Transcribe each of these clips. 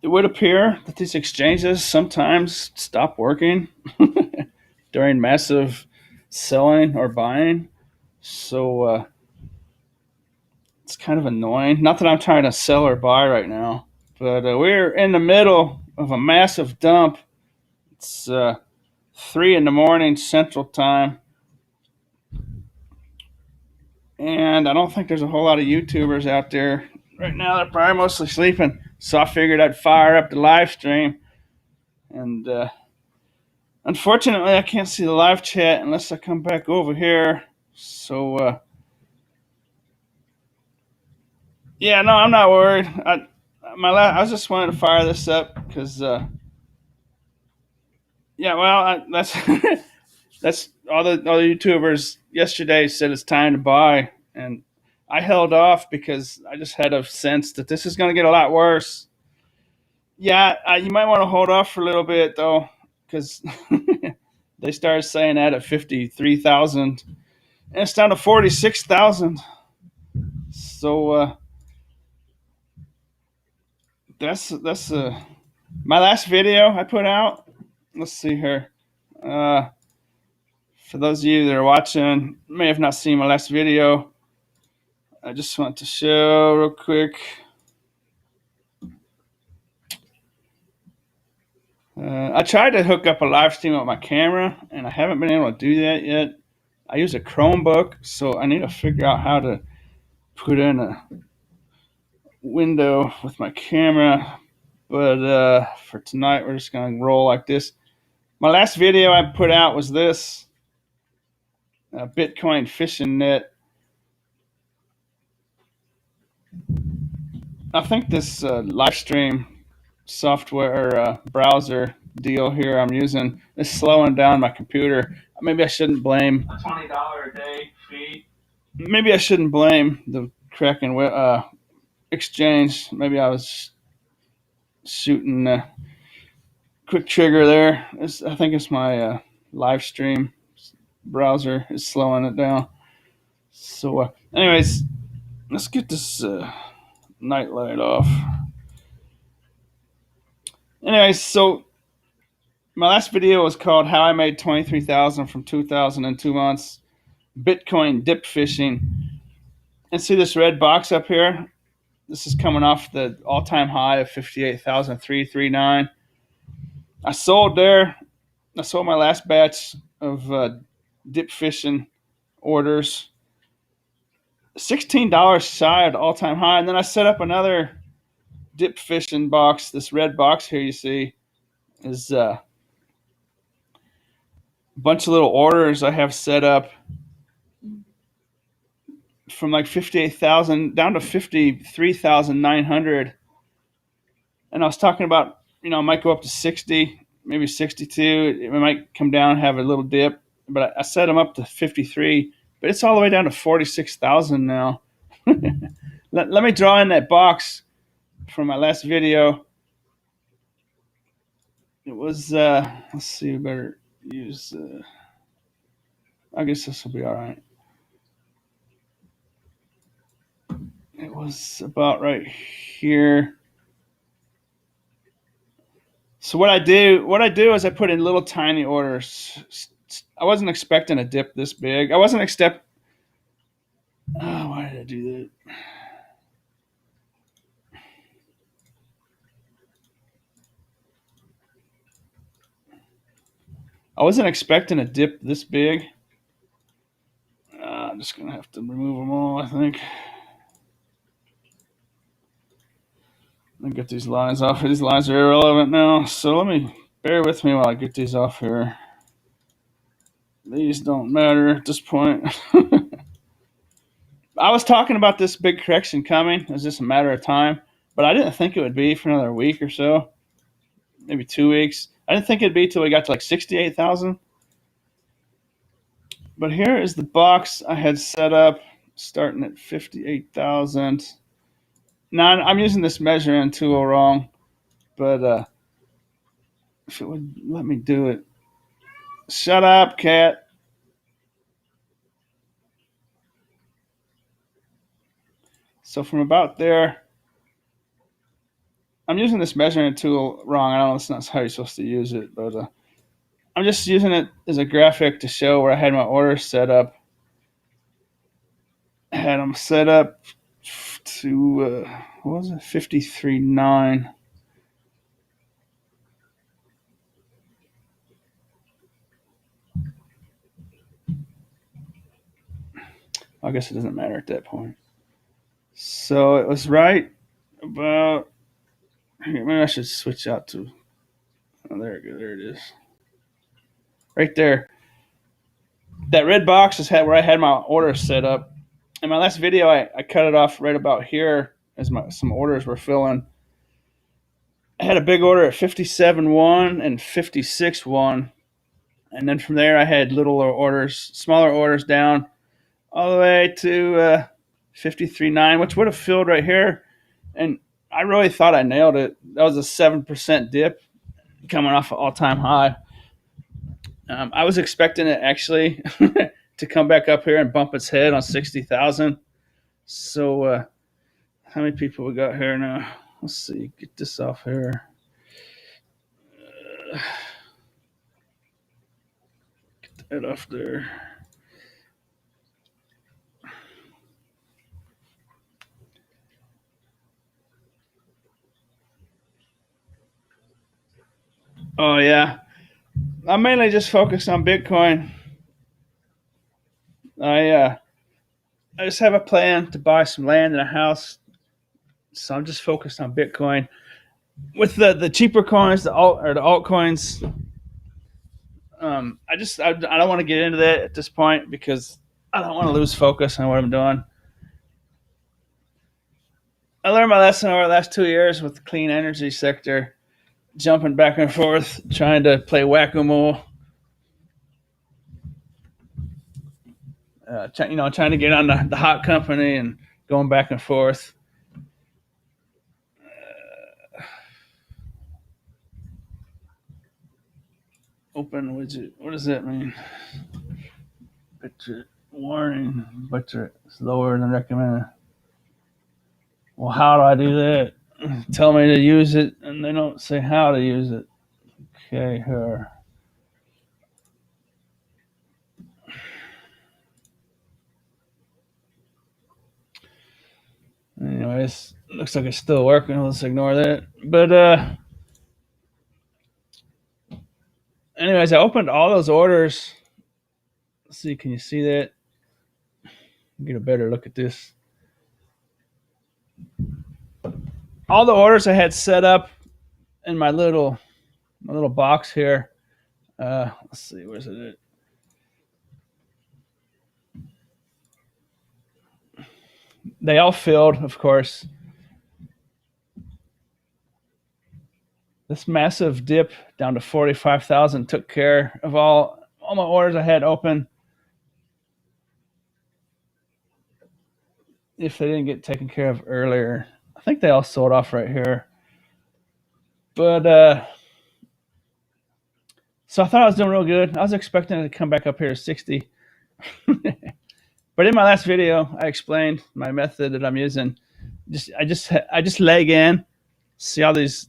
it would appear that these exchanges sometimes stop working during massive selling or buying. So it's kind of annoying. Not that I'm trying to sell or buy right now, but we're in the middle of a massive dump. It's 3 in the morning Central Time, and I don't think there's a whole lot of YouTubers out there right now. They're probably mostly sleeping. So I figured I'd fire up the live stream, and unfortunately, I can't see the live chat unless I come back over here. So yeah, no, I'm not worried. I was just wanting to fire this up because yeah, well, that's that's all the YouTubers yesterday said it's time to buy, and I held off because I just had a sense that this is going to get a lot worse. Yeah, you might want to hold off for a little bit though, because they started saying that at 53,000, and it's down to 46,000. So that's my last video I put out. Let's see here. Uh, for those of you that are watching, may have not seen my last video. I just want to show real quick. I tried to hook up a live stream with my camera, and I haven't been able to do that yet. I use a Chromebook, so I need to figure out how to put in a window with my camera. But for tonight, we're just going to roll like this. My last video I put out was this Bitcoin fishing net. I think this live stream software browser deal here I'm using is slowing down my computer. Maybe I shouldn't blame a $20 a day fee. Maybe I shouldn't blame the Kraken exchange. Maybe I was shooting a quick trigger there. I think it's my live stream browser is slowing it down. So, anyways, let's get this nightlight off. Anyways, so my last video was called "How I Made 23,000 from 2,000 in 2 months." Bitcoin dip fishing. And see this red box up here? This is coming off the all-time high of 58,339. I sold there. I sold my last batch of dip fishing orders. $16 shy of the all-time high, and then I set up another dip fishing box. This red box here you see is a bunch of little orders I have set up from like 58,000 down to 53,900. And I was talking about, it might go up to 60, maybe 62. It might come down and have a little dip, but I set them up to 53, but it's all the way down to 46,000 now. Let me draw in that box from my last video. It was, let's see, we better use, I guess this will be all right. It was about right here. So what I do is I put in little tiny orders. I wasn't expecting a dip this big. I wasn't expect. Oh, why did I do that? I wasn't expecting a dip this big. I'm just gonna have to remove them all, I think. Let me get these lines off. These lines are irrelevant now, so let me bear with me while I get these off here. These don't matter at this point. I was talking about this big correction coming. It was just a matter of time, but I didn't think it would be for another week or so, maybe 2 weeks. I didn't think it'd be till we got to like 68,000. But here is the box I had set up, starting at 58,000. Now I'm using this measuring tool wrong, but if it would let me do it. Shut up, cat. So from about there, I'm using this measuring tool wrong. I don't know that's not how you're supposed to use it, but I'm just using it as a graphic to show where I had my orders set up. I had them set up to what was it, 53.9. I guess it doesn't matter at that point. So it was right about. Maybe I should switch out to. Oh, there it goes. There it is. Right there. That red box is where I had my orders set up. In my last video, I cut it off right about here as some orders were filling. I had a big order at 57.1 and 56.1. And then from there, I had littler orders, smaller orders down all the way to 53.9, which would have filled right here. And I really thought I nailed it. That was a 7% dip coming off an all-time high. I was expecting it actually to come back up here and bump its head on 60,000. So how many people we got here now? Let's see. Get this off here. Get that off there. Oh yeah, I mainly just focused on Bitcoin. I uh, I just have a plan to buy some land and a house, so I'm just focused on Bitcoin. With the cheaper coins, the altcoins, I don't want to get into that at this point because I don't want to lose focus on what I'm doing. I learned my lesson over the last 2 years with the clean energy sector, jumping back and forth, trying to play whack-a-mole. Trying to get on the hot company and going back and forth. Open widget. What does that mean? Budget warning. Budget is lower than recommended. Well, how do I do that? Tell me to use it, and they don't say how to use it. Okay, here. Anyways, looks like it's still working. Let's ignore that. But anyways, I opened all those orders. Let's see, can you see that? Get a better look at this. All the orders I had set up in my little box here. Let's see, where's it at? They all filled, of course. This massive dip down to 45,000 took care of all my orders I had open. If they didn't get taken care of earlier, I think they all sold off right here. But so I thought I was doing real good. I was expecting it to come back up here to 60. But in my last video, I explained my method that I'm using. I just leg in. See all these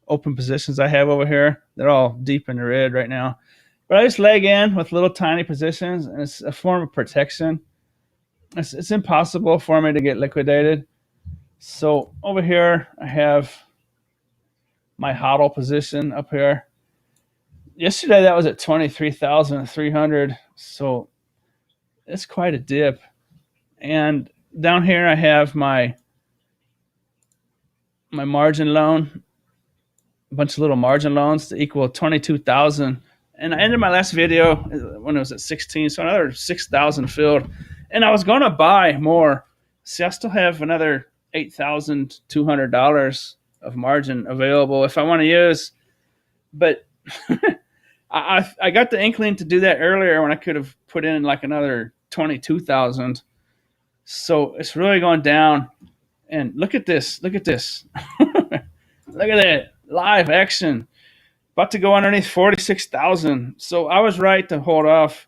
open positions I have over here? They're all deep in the red right now. But I just leg in with little tiny positions, and it's a form of protection. It's impossible for me to get liquidated. So over here, I have my hodl position up here. Yesterday, that was at 23,300. So it's quite a dip. And down here, I have my margin loan, a bunch of little margin loans to equal 22,000. And I ended my last video when it was at 16, so another 6,000 filled. And I was going to buy more. See, I still have another $8,200 of margin available if I want to use. But I got the inkling to do that earlier when I could have put in like another 22,000. So it's really going down. And look at this. Look at this. Look at that. Live action. About to go underneath 46,000. So I was right to hold off.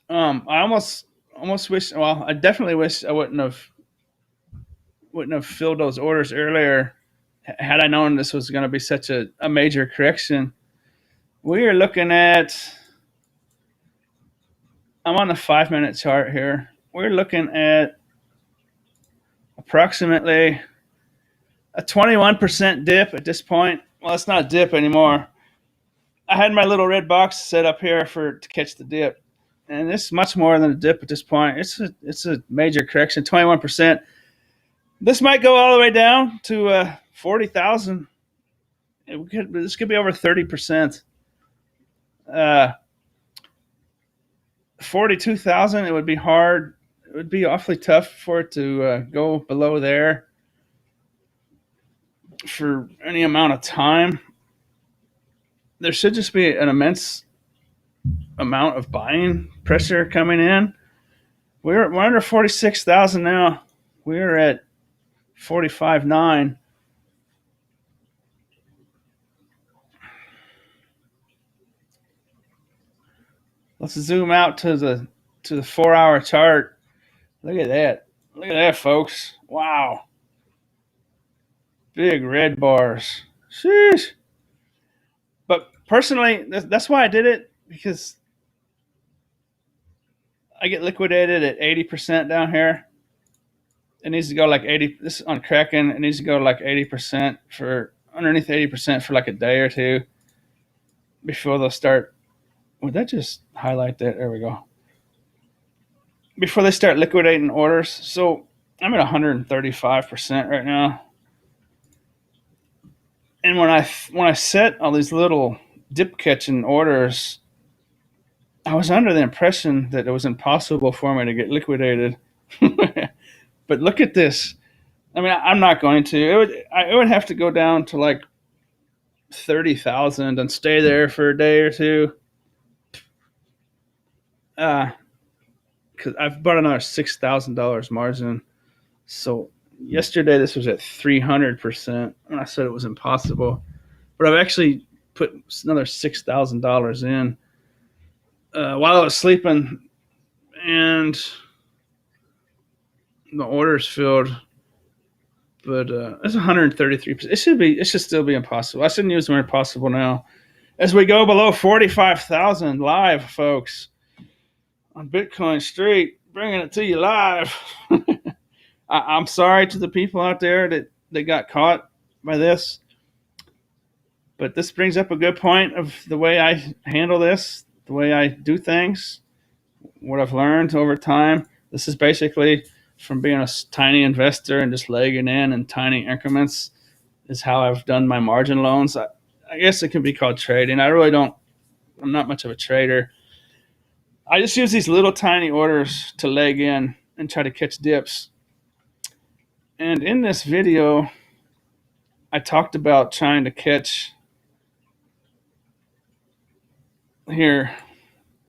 I almost wish. Well, I definitely wish I wouldn't have wouldn't have filled those orders earlier had I known this was going to be such a major correction. We are looking at, I'm on the 5 minute chart here. We're looking at approximately a 21% dip at this point. Well, it's not a dip anymore. I had my little red box set up here to catch the dip, and it's much more than a dip at this point. It's a major correction. 21%. This might go all the way down to 40,000. This could be over 30%. 42,000. It would be hard. It would be awfully tough for it to go below there for any amount of time. There should just be an immense amount of buying pressure coming in. We're under 46,000 now. We're at 45.9. Let's zoom out to the 4 hour chart. Look at that. Look at that, folks. Wow. Big red bars. Sheesh. But personally, that's why I did it, because I get liquidated at 80% down here. It needs to go like 80. This is on Kraken. It needs to go like 80% for underneath 80% for like a day or two before they'll start. Would that just highlight that? There we go. Before they start liquidating orders. So I'm at 135% right now. And when I set all these little dip catching orders, I was under the impression that it was impossible for me to get liquidated. But look at this. I mean, I'm not going to. It would have to go down to like 30,000 and stay there for a day or two. Because I've bought another $6,000 margin. So yesterday this was at 300%, and I said it was impossible. But I've actually put another $6,000 in while I was sleeping, and the orders filled. But it's 133%. It should still be impossible. I shouldn't use the word impossible now. As we go below 45,000 live, folks, on Bitcoin Street, bringing it to you live. I'm sorry to the people out there that got caught by this, but this brings up a good point of the way I handle this, the way I do things, what I've learned over time. This is basically from being a tiny investor and just legging in tiny increments is how I've done my margin loans. I guess it can be called trading. I'm not much of a trader. I just use these little tiny orders to leg in and try to catch dips. And in this video, I talked about trying to catch here.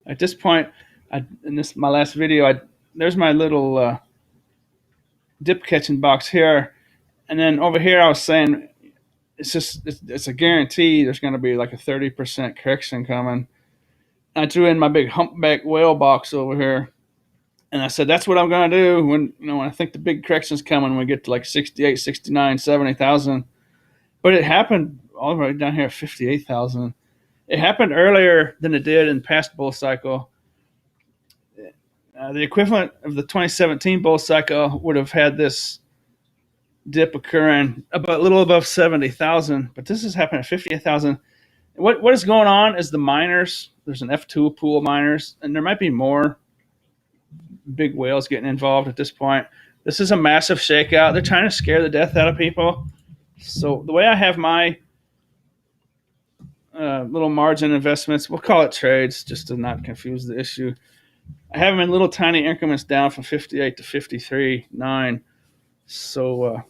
At this point, my last video, there's my little dip catching box here, and then over here I was saying it's a guarantee there's going to be like a 30% correction coming. I threw in my big humpback whale box over here, and I said that's what I'm going to do when I think the big correction's coming when we get to like 68, 69, 70,000. But it happened all the way down here at 58,000. It happened earlier than it did in past bull cycle. The equivalent of the 2017 bull cycle would have had this dip occurring about a little above 70,000, but this is happening at 58,000. What is going on is the miners. There's an F2 pool of miners, and there might be more big whales getting involved at this point. This is a massive shakeout. They're trying to scare the death out of people. So the way I have my little margin investments, we'll call it trades just to not confuse the issue. I have them in little tiny increments down from 58 to 53.9. So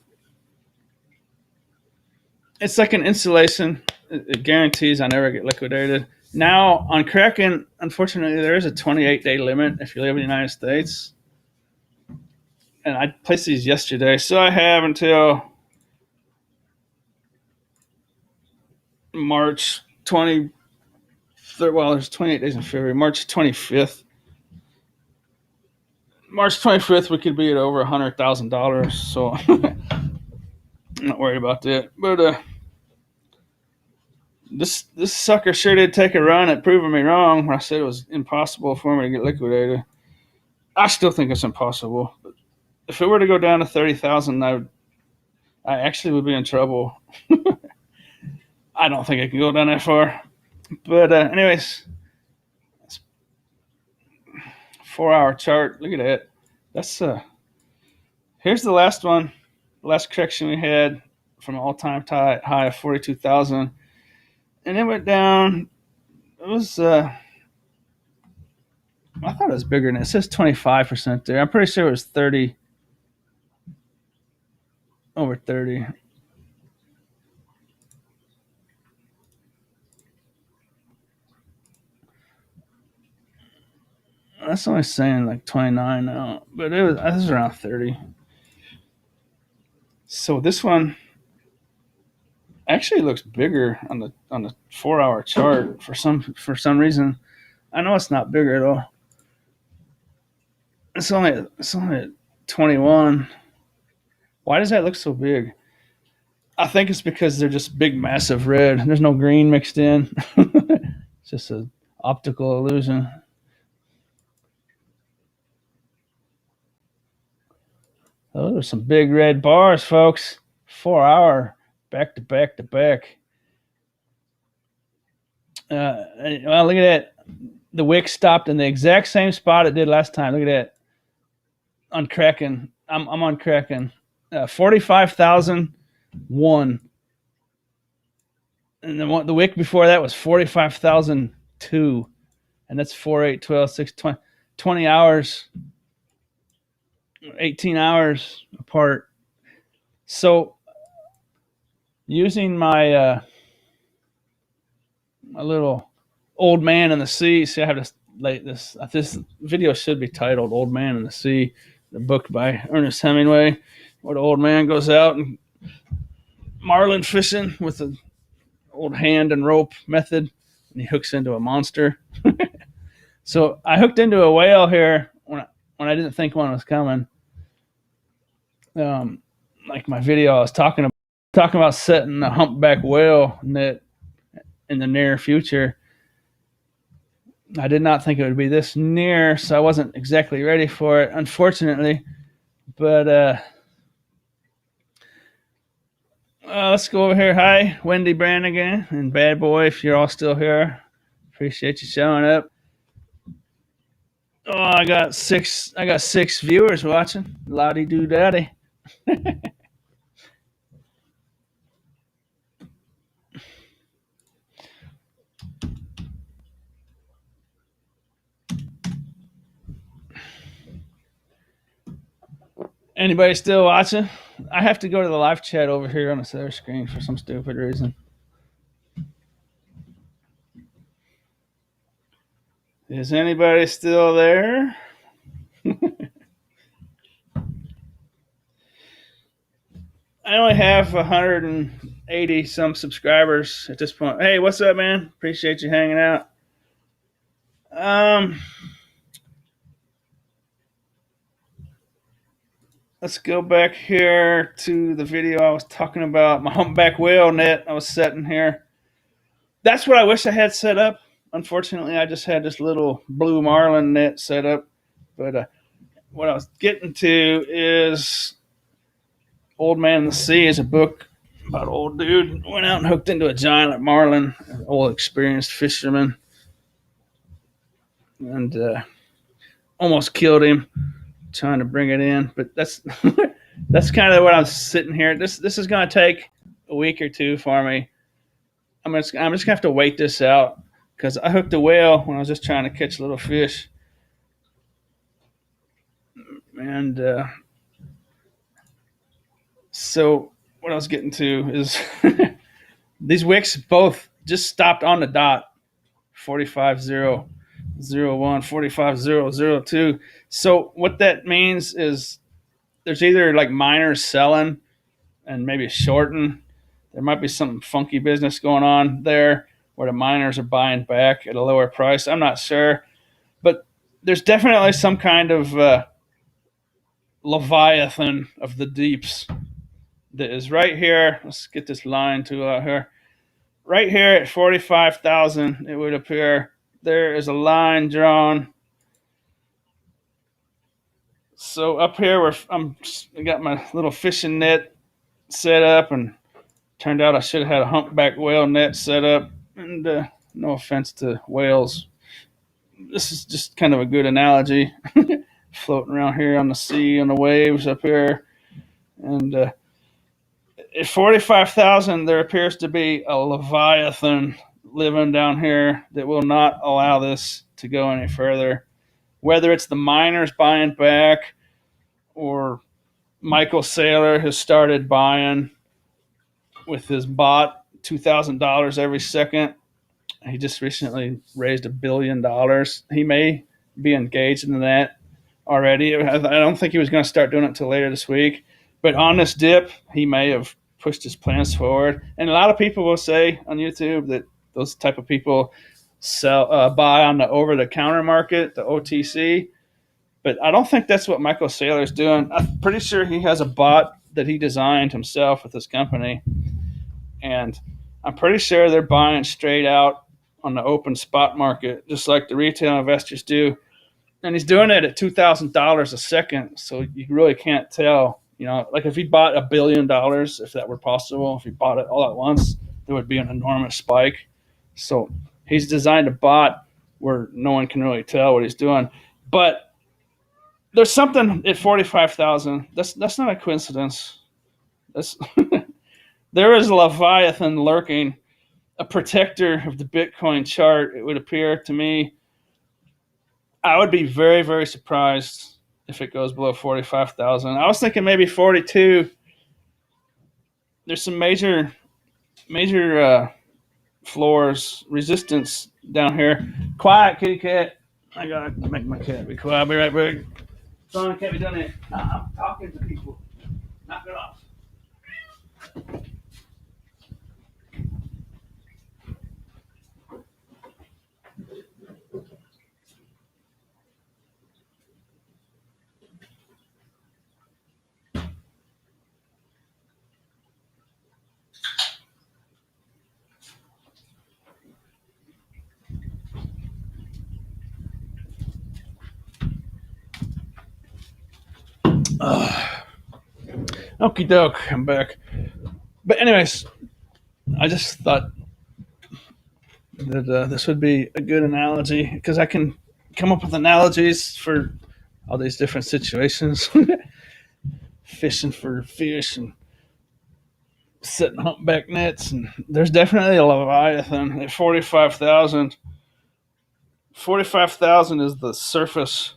it's like an insulation. It guarantees I never get liquidated. Now, on Kraken, unfortunately, there is a 28-day limit if you live in the United States. And I placed these yesterday, so I have until March 23rd. Well, there's 28 days in February. March 25th March 25th, we could be at over $100,000. So I'm not worried about that. But this sucker sure did take a run at proving me wrong when I said it was impossible for me to get liquidated. I still think it's impossible. But if it were to go down to 30,000, I actually would be in trouble. I don't think it can go down that far. But anyways, 4 hour chart. Look at that. That's here's the last one. The last correction we had from an all-time high of 42,000, and it went down. It was I thought it was bigger than it. It says 25% there. I'm pretty sure it was 30, over 30. That's only saying like 29 now, but it was around 30. So this one actually looks bigger on the 4 hour chart for some reason. I know it's not bigger at all. It's only at 21. Why does that look so big? I think it's because they're just big, massive red. There's no green mixed in. It's just an optical illusion. Those are some big red bars, folks. 4 hour, back to back to back. Well, look at that. The wick stopped in the exact same spot it did last time. Look at that. On Kraken. I'm on Kraken. 45,001. And the wick before that was 45,002. And that's 4, 8, 12, 6, 20 hours, 18 hours apart. So using my my little old man in the sea. See, I have this like this video should be titled "Old Man in the Sea," the book by Ernest Hemingway, where the old man goes out and marlin fishing with an old hand and rope method, and he hooks into a monster. So I hooked into a whale here when I didn't think one was coming. Like my video, I was talking about setting a humpback whale net in the near future. I did not think it would be this near, so I wasn't exactly ready for it, unfortunately. But let's go over here. Hi, Wendy Brannigan and Bad Boy, if you're all still here. Appreciate you showing up. Oh, I got six viewers watching. Lottie doo daddy. Anybody still watching? I have to go to the live chat over here on the other screen for some stupid reason. Is anybody still there? I only have 180 some subscribers at this point. Hey, what's up, man? Appreciate you hanging out. Let's go back here to the video I was talking about, my humpback whale net I was setting here. That's what I wish I had set up. Unfortunately, I just had this little blue marlin net set up. But what I was getting to is Old Man in the Sea is a book about an old dude went out and hooked into a giant marlin, an old experienced fisherman, and almost killed him trying to bring it in. But that's that's kind of what I'm sitting here. This is going to take a week or two for me. I'm just gonna have to wait this out because I hooked a whale when I was just trying to catch little fish, and so what I was getting to is these wicks both just stopped on the dot, 45,001, 45,002. So what that means is there's either like miners selling and maybe shorting. There might be some funky business going on there where the miners are buying back at a lower price. I'm not sure, but there's definitely some kind of leviathan of the deeps that is right here. Let's get this line to here. Right here at 45,000, it would appear there is a line drawn. So up here, where I got my little fishing net set up, and turned out I should have had a humpback whale net set up. And no offense to whales, this is just kind of a good analogy. Floating around here on the sea, on the waves up here, and at 45,000, there appears to be a leviathan living down here that will not allow this to go any further. Whether it's the miners buying back, or Michael Saylor has started buying with his bot $2,000 every second. He just recently raised $1 billion. He may be engaged in that already. I don't think he was going to start doing it until later this week. But on this dip, he may have pushed his plans forward. And a lot of people will say on YouTube that those type of people buy on the over-the-counter market, the OTC. But I don't think that's what Michael Saylor is doing. I'm pretty sure he has a bot that he designed himself with his company. And I'm pretty sure they're buying straight out on the open spot market, just like the retail investors do. And he's doing it at $2,000 a second, so you really can't tell. Like if he bought $1 billion, if that were possible, if he bought it all at once, there would be an enormous spike. So he's designed a bot where no one can really tell what he's doing. But there's something at 45,000. That's not a coincidence. That's there is a leviathan lurking, a protector of the Bitcoin chart. It would appear to me. I would be very, very surprised if it goes below 45,000. I was thinking maybe 42. There's some major floors, resistance down here. Quiet, kitty cat. I gotta make my cat be quiet. I'll be right back. Son, can't be done it. I'm talking to people. Knock it off. Okie doke, I'm back. But anyways, I just thought that this would be a good analogy because I can come up with analogies for all these different situations. Fishing for fish and setting humpback nets, and there's definitely a leviathan at 45,000. 45,000 is the surface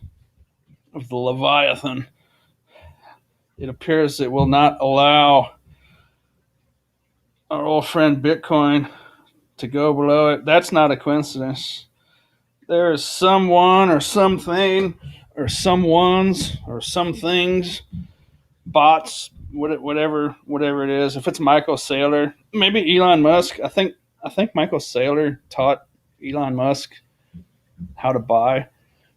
of the leviathan. It appears it will not allow our old friend Bitcoin to go below it. That's not a coincidence. There is someone or something or someone's or some things, bots, whatever it is. If it's Michael Saylor, maybe Elon Musk. I think Michael Saylor taught Elon Musk how to buy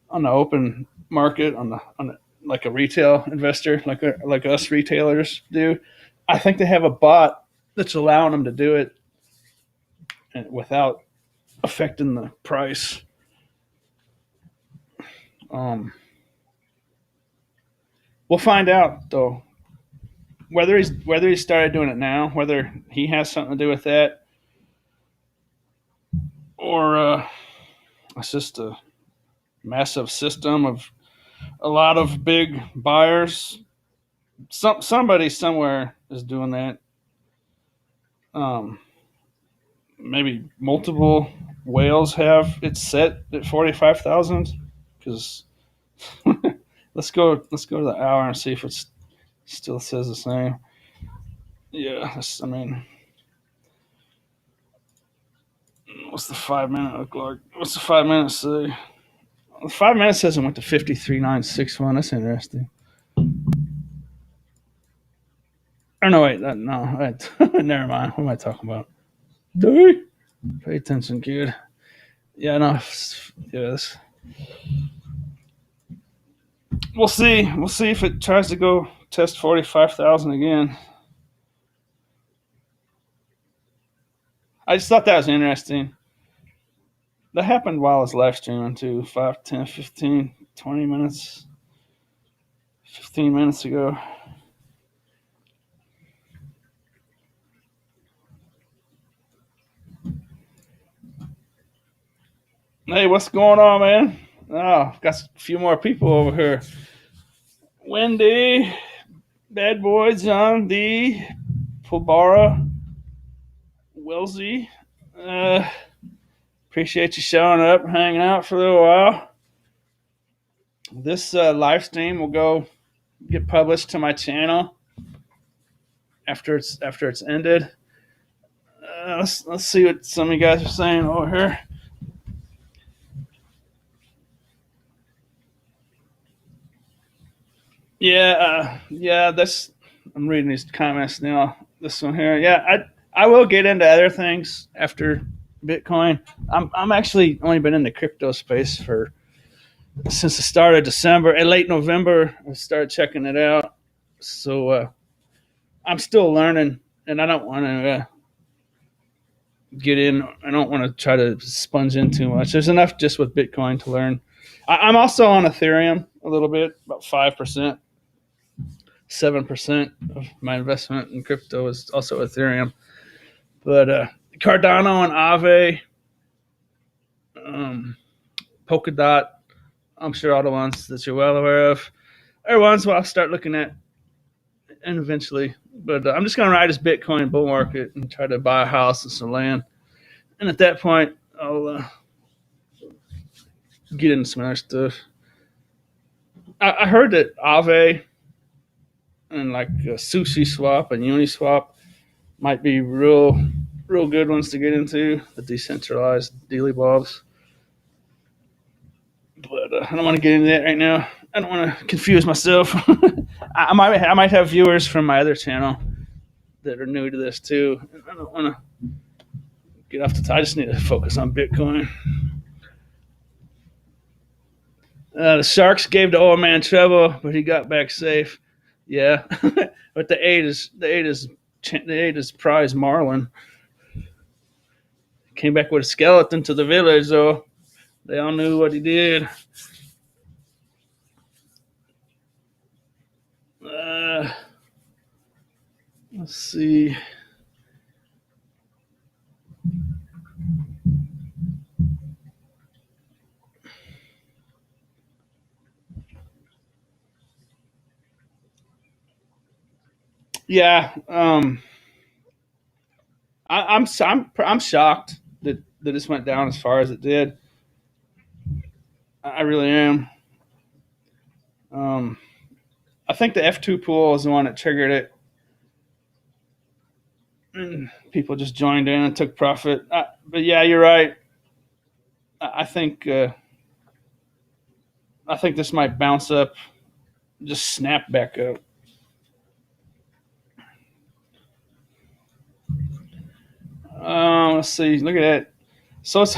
on the open market on the like a retail investor, like us retailers do. I think they have a bot that's allowing them to do it without affecting the price. We'll find out though whether he's started doing it now, whether he has something to do with that, or it's just a massive system of a lot of big buyers. Somebody somewhere is doing that. Maybe multiple whales have it set at 45,000 because let's go to the hour and see if it still says the same. Yeah, I mean, what's the 5 minute look like? What's the 5 minutes say? The 5 minutes says it went to 53,961. That's interesting. Or no, wait, no, wait. Never mind. What am I talking about? Pay attention, kid. Yeah, no, yes. We'll see. We'll see if it tries to go test 45,000 again. I just thought that was interesting. That happened while I was live streaming too, 5, 10, 15, 20 minutes, 15 minutes ago. Hey, what's going on, man? Oh, got a few more people over here. Wendy, Bad Boy, John D, Pulbara, Wilsey. Uh, Appreciate you showing up, hanging out for a little while. This live stream will go get published to my channel after it's ended. Let's see what some of you guys are saying over here. Yeah. That's I'm reading these comments now. This one here. Yeah, I will get into other things after Bitcoin. I'm actually only been in the crypto space for since the start of December and late November. I started checking it out. So I'm still learning, and I don't want to get in. I don't want to try to sponge in too much. There's enough just with Bitcoin to learn. I'm also on Ethereum a little bit, about 5%. 7% of my investment in crypto is also Ethereum. But Cardano and Aave, um, Polkadot, I'm sure all the ones that you're well aware of are ones I'll start looking at and eventually. But I'm just going to ride this Bitcoin bull market and try to buy a house and some land. And at that point, I'll get into some other stuff. I heard that Aave and like Sushi Swap and Uniswap might be real good ones to get into, the decentralized dealy bobs. But I don't want to get into that right now. I don't want to confuse myself. I might have viewers from my other channel that are new to this too. I don't want to get off the top. I just need to focus on Bitcoin. The Sharks gave the old man trouble, but he got back safe. Yeah, but the eight is prize marlin. Came back with a skeleton to the village, though. They all knew what he did. Uh, let's see. Yeah, I'm shocked that this went down as far as it did. I really am. Um, I think the F2 pool is the one that triggered it. And people just joined in and took profit. But yeah, you're right. I think this might bounce up, just snap back up. Let's see. Look at that. So it's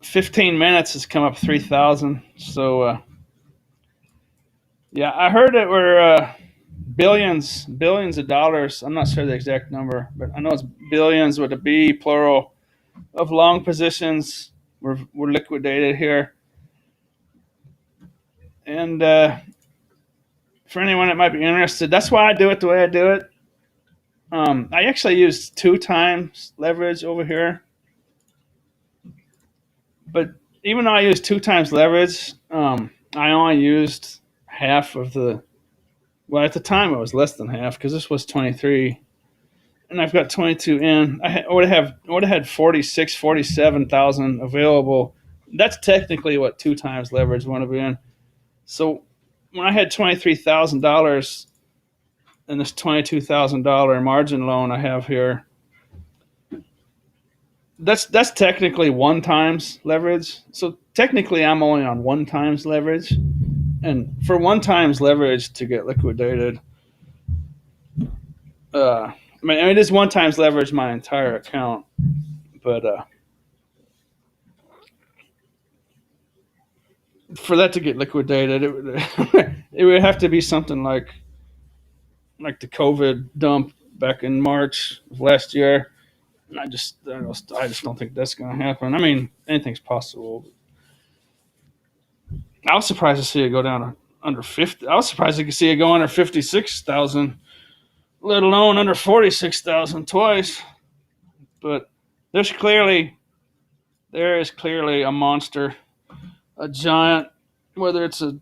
15 minutes has come up 3,000. So yeah, I heard it were billions of dollars. I'm not sure the exact number, but I know it's billions with a B plural of long positions were liquidated here. And for anyone that might be interested, that's why I do it the way I do it. I actually used 2 times leverage over here, but even though I used 2 times leverage, I only used half of the. Well, at the time it was less than half because this was 23, and I've got 22 in. I would have had 46, 47,000 available. That's technically what 2 times leverage would have been. So when I had $23,000 in this $22,000 margin loan I have here, that's technically 1 times leverage. So technically, I'm only on 1 times leverage, and for 1 times leverage to get liquidated, I mean it is 1 times leverage my entire account, but For that to get liquidated, it would it would have to be something like the COVID dump back in March of last year. And I just don't think that's going to happen. I mean, anything's possible. I was surprised to see it go down to under 50. I was surprised to see it go under 56,000, let alone under 46,000 twice. But there's clearly there is clearly a monster, a giant, whether it's a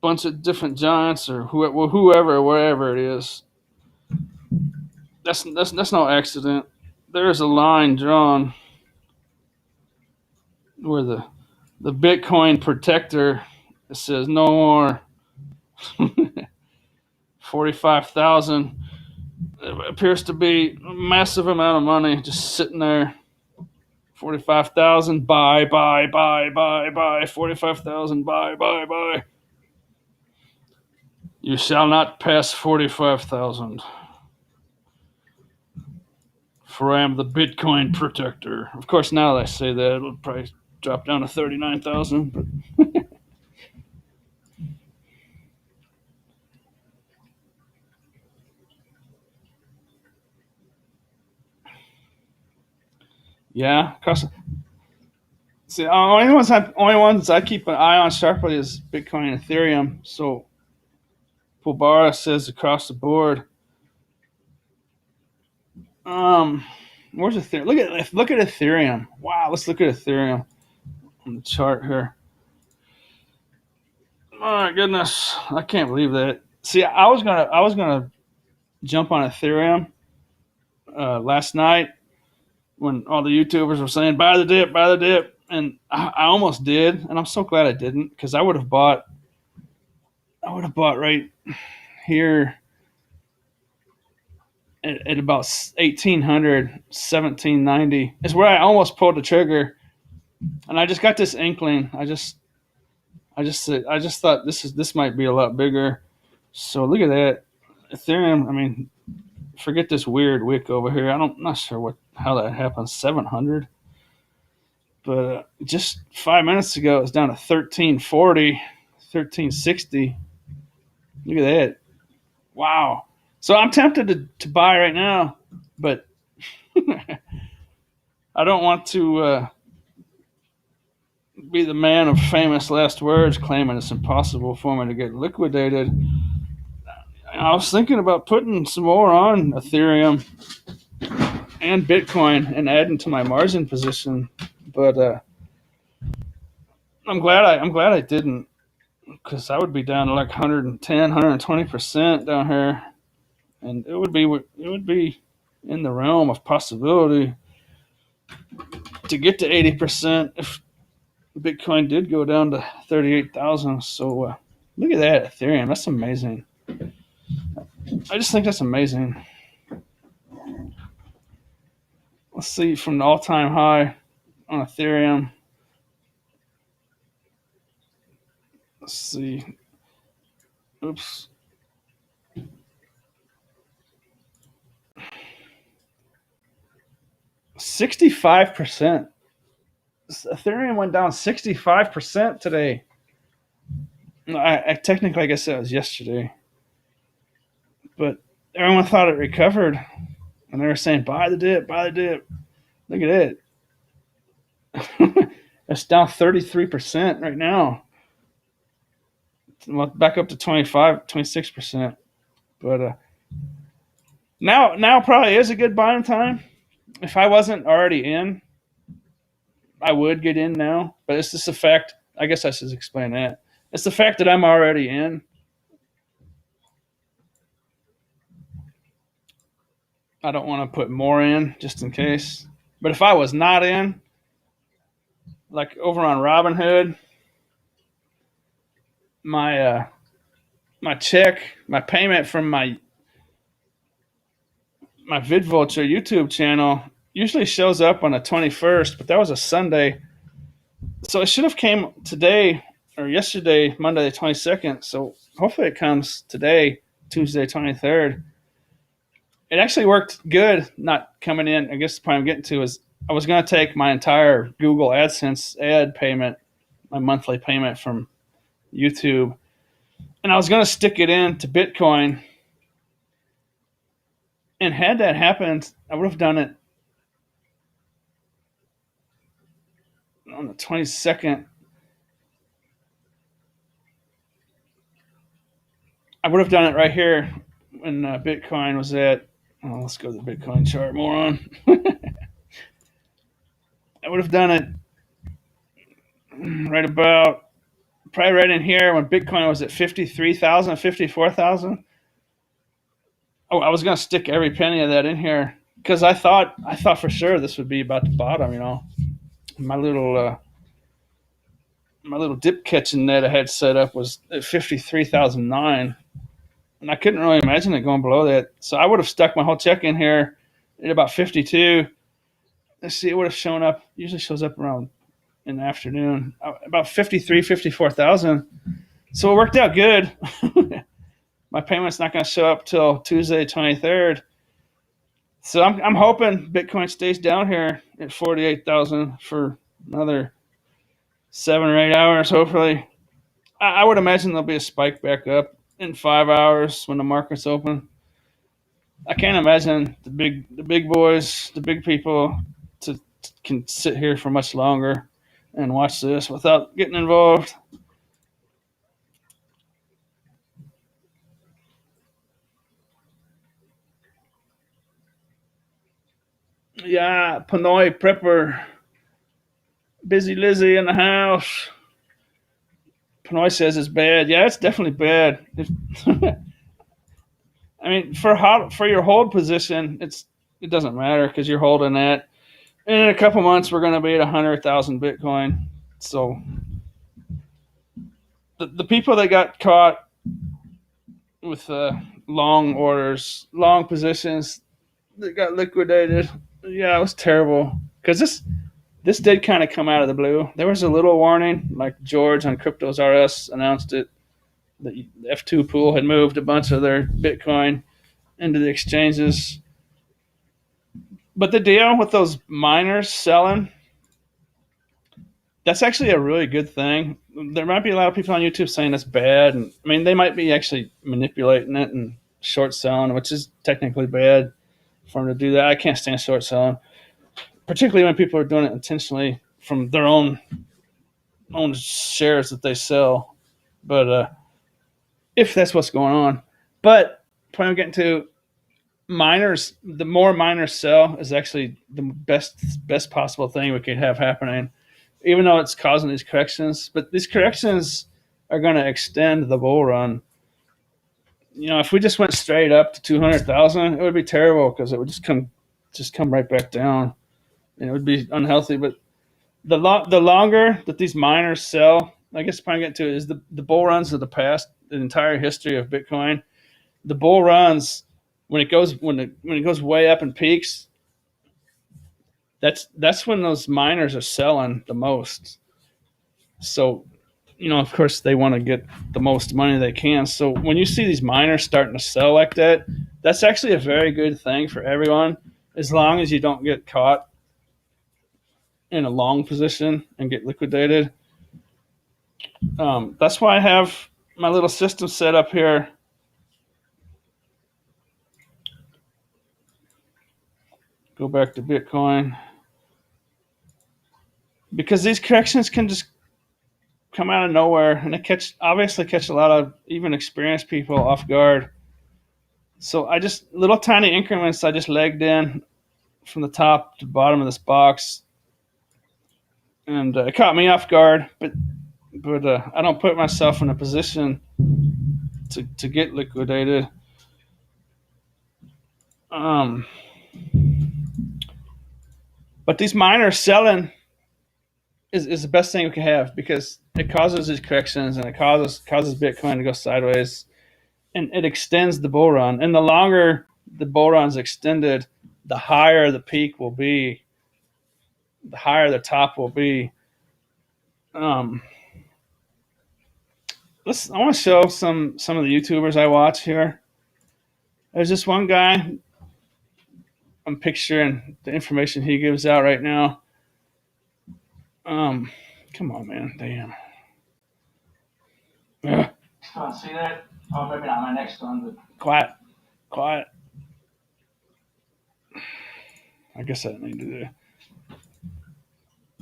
bunch of different giants or whoever, wherever it is. That's no accident. There is a line drawn where the Bitcoin protector, it says no more. 45,000. It appears to be a massive amount of money just sitting there. 45,000, buy, buy, buy, buy, buy. 45,000, buy, buy, buy. You shall not pass 45,000. For I am the Bitcoin protector. Of course, now that I say that, it'll probably drop down to 39,000. But yeah, see, only ones I keep an eye on sharply is Bitcoin and Ethereum. So Pulbara says across the board. Um, where's Ethereum? Look at Ethereum. Wow, let's look at Ethereum on the chart here. Oh my goodness, I can't believe that. See, I was gonna jump on Ethereum last night when all the YouTubers were saying buy the dip, and I almost did, and I'm so glad I didn't because I would have bought right here at about 1800, 1790. It's where I almost pulled the trigger, and I just got this inkling. I just thought this might be a lot bigger. So look at that Ethereum. I mean, forget this weird wick over here. I'm not sure how that happened. 700, but just 5 minutes ago it was down to 1340, 1360. Look at that. Wow. So I'm tempted to buy right now, but I don't want to be the man of famous last words claiming it's impossible for me to get liquidated. I was thinking about putting some more on Ethereum and Bitcoin and adding to my margin position, but I'm glad I didn't because I would be down to like 110, 120% down here, and it would be in the realm of possibility to get to 80% if Bitcoin did go down to 38,000. So look at that Ethereum. That's amazing. I just think that's amazing. Let's see from the all-time high on Ethereum. Let's see. Oops. 65%. Ethereum went down 65% today. I technically, I guess that was yesterday, but everyone thought it recovered, and they were saying buy the dip, buy the dip. Look at it. It's down 33% right now. Well, back up to 25, 26%. But now probably is a good buying time. If I wasn't already in, I would get in now. But it's just the fact. I guess I should explain that. It's the fact that I'm already in. I don't want to put more in just in case. But if I was not in, like over on Robinhood, my my check, my payment from my VidVulture YouTube channel usually shows up on the 21st, but that was a Sunday, so it should have came today or yesterday, Monday the 22nd. So hopefully it comes today, Tuesday 23rd. It actually worked good not coming in. I guess the point I'm getting to is I was going to take my entire Google AdSense ad payment, my monthly payment from YouTube, and I was going to stick it into Bitcoin. And had that happened, I would have done it on the 22nd. I would have done it right here when Bitcoin was at. Oh, let's go to the Bitcoin chart, moron. I would have done it right about, probably right in here when Bitcoin was at 53,000, 54,000. Oh, I was gonna stick every penny of that in here because I thought for sure this would be about the bottom. My little uh, my little dip catching net I had set up was at 53,009, and I couldn't really imagine it going below that. So I would have stuck my whole check in here at about 52. Let's see, it would have shown up. Usually shows up around in the afternoon, about 53, 54,000. So it worked out good. My payment's not going to show up till Tuesday, 23rd. So I'm hoping Bitcoin stays down here at 48,000 for another 7 or 8 hours. Hopefully, I would imagine there'll be a spike back up in 5 hours when the market's open. I can't imagine the big boys, the big people, can sit here for much longer and watch this without getting involved. Yeah, Pinoy Prepper, Busy Lizzie in the house. Pinoy says it's bad. Yeah, it's definitely bad. I mean, for your hold position, it doesn't matter because you're holding that. And in a couple months, we're going to be at 100,000 Bitcoin. So the people that got caught with long orders, long positions, that got liquidated, yeah, it was terrible because this did kind of come out of the blue. There was a little warning, like George on Cryptos RS announced it. The F2 pool had moved a bunch of their Bitcoin into the exchanges. But the deal with those miners selling, that's actually a really good thing. There might be a lot of people on YouTube saying that's bad. And I mean, they might be actually manipulating it and short selling, which is technically bad for them to do that. I can't stand short selling, particularly when people are doing it intentionally from their own shares that they sell. But if that's what's going on, but point I'm getting to, miners, the more miners sell is actually the best possible thing we could have happening, even though it's causing these corrections. But these corrections are going to extend the bull run. If we just went straight up to 200,000, it would be terrible because it would just come right back down, and it would be unhealthy. But the longer that these miners sell, I guess the point I'm getting to is the bull runs of the past, the entire history of Bitcoin. The bull runs, when it goes way up and peaks, that's when those miners are selling the most. So, of course, they want to get the most money they can. So when you see these miners starting to sell like that, that's actually a very good thing for everyone, as long as you don't get caught in a long position and get liquidated. That's why I have my little system set up here. Go back to Bitcoin, because these corrections can just come out of nowhere, and it obviously catch a lot of even experienced people off guard. So I just, little tiny increments, I just legged in from the top to bottom of this box, and it caught me off guard. But I don't put myself in a position to get liquidated. Um, but these miners selling is the best thing we can have, because it causes these corrections, and it causes Bitcoin to go sideways, and it extends the bull run. And the longer the bull run's extended, the higher the peak will be, the higher the top will be. Um, I want to show some of the YouTubers I watch here. There's this one guy. I'm picturing the information he gives out right now. Um, Come on, man, damn. See that? Oh, maybe not my next one, but quiet, quiet. I guess I need to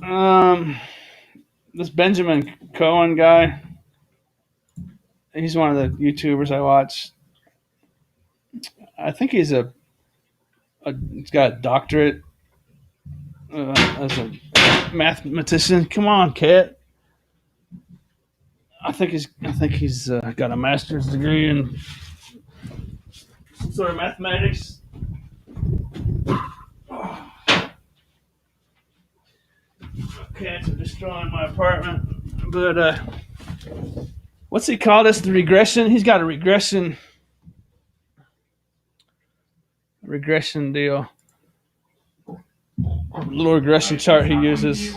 do. This Benjamin Cohen guy. He's one of the YouTubers I watch. I think he's got a doctorate as a mathematician. Come on, Kat. I think he's got a master's degree in some sort of mathematics. Oh, cats are destroying my apartment. But what's he call this? The regression. He's got a regression deal. A little regression chart he uses.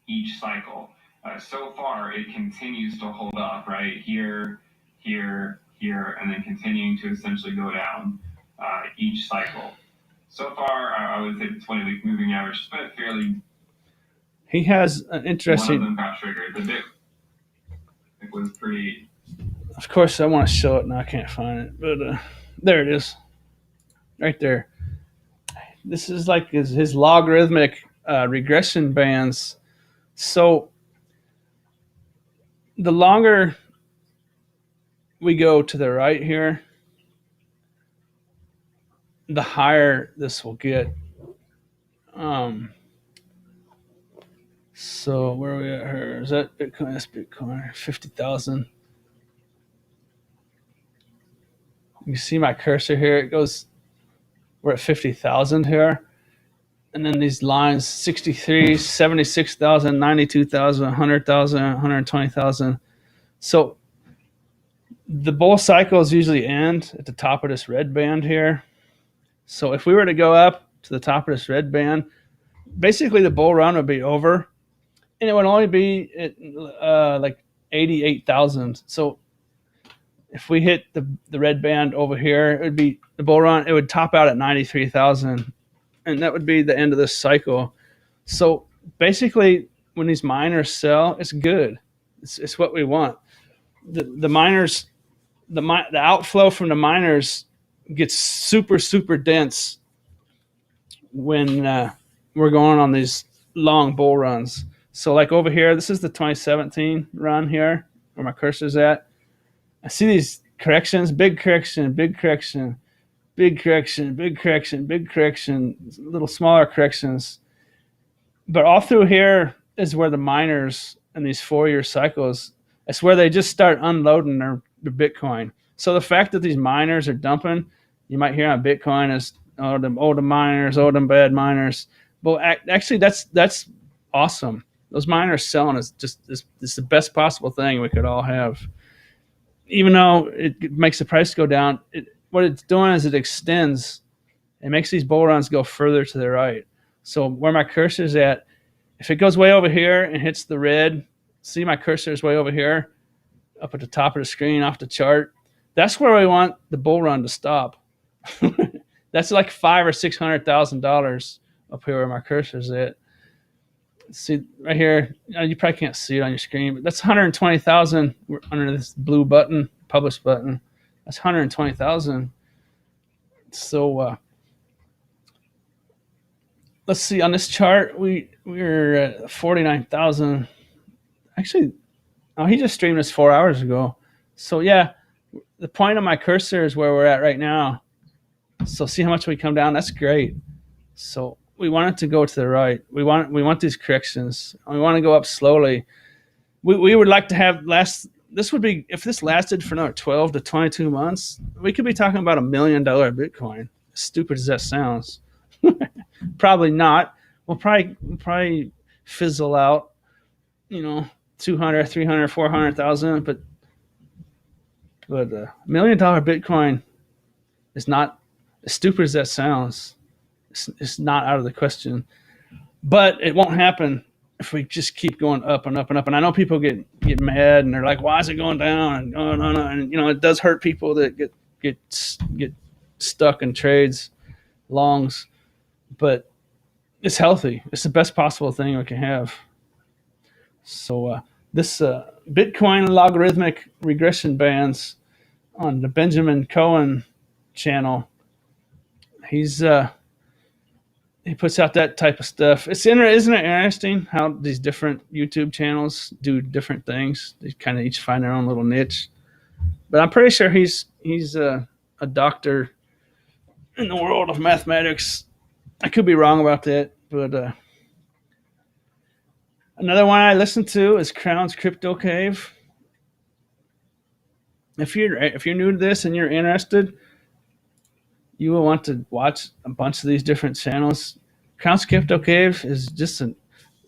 Each cycle. So far, it continues to hold up right here, here, here, and then continuing to essentially go down each cycle. So far, I would say the 20-week moving average has been fairly. He has an interesting. One of them got triggered. The bit it was pretty. Of course, I want to show it, and I can't find it, but there it is, right there. This is like his logarithmic regression bands. So the longer we go to the right here, the higher this will get. So where are we at here? Is that Bitcoin? That's Bitcoin. 50,000. You see my cursor here? It goes. We're at 50,000 here. And then these lines 63, 76,000, 92,000, 100,000, 120,000. So the bull cycles usually end at the top of this red band here. So if we were to go up to the top of this red band, basically the bull run would be over, and it would only be at like 88,000. So if we hit the red band over here, it would be the bull run. It would top out at 93,000, and that would be the end of this cycle. So basically, when these miners sell, it's good. It's what we want. The miners, the outflow from the miners gets super dense when we're going on these long bull runs. So like over here, this is the 2017 run here where my cursor's at. I see these corrections, big correction, big correction, big correction, big correction, big correction, little smaller corrections. But all through here is where the miners in these 4-year cycles, it's where they just start unloading their Bitcoin. So the fact that these miners are dumping, you might hear on Bitcoin as them miners, them bad miners. Well, actually, that's awesome. Those miners selling is just it's the best possible thing we could all have. Even though it makes the price go down, what it's doing is it extends. It makes these bull runs go further to the right. So where my cursor is at, if it goes way over here and hits the red, see my cursor is way over here, up at the top of the screen off the chart. That's where we want the bull run to stop. That's like $500,000 or $600,000 up here where my cursor is at. See right here, you probably can't see it on your screen, but that's 120,000 under this blue button, publish button. That's 120,000. So let's see on this chart, we're at 49,000. Actually, he just streamed this 4 hours ago. So yeah, the point of my cursor is where we're at right now. So see how much we come down. That's great. So we want it to go to the right. We want these corrections. We want to go up slowly. We would like to have this would be, if this lasted for another 12 to 22 months, we could be talking about $1 million Bitcoin. As stupid as that sounds. Probably not. We'll probably fizzle out, 200, 300, 400,000, but $1 million Bitcoin is not as stupid as that sounds. It's not out of the question, but it won't happen if we just keep going up and up and up. And I know people get mad and they're like, "Why is it going down?" And and it does hurt people that get stuck in trades. longs, but it's healthy. It's the best possible thing we can have. So this Bitcoin logarithmic regression bands on the Benjamin Cohen channel. He's he puts out that type of stuff. Isn't it interesting how these different YouTube channels do different things? They kind of each find their own little niche. But I'm pretty sure he's a doctor in the world of mathematics. I could be wrong about that, but another one I listen to is Crown's Crypto Cave. If you're new to this and you're interested, you will want to watch a bunch of these different channels. Crown's Crypto Cave is just in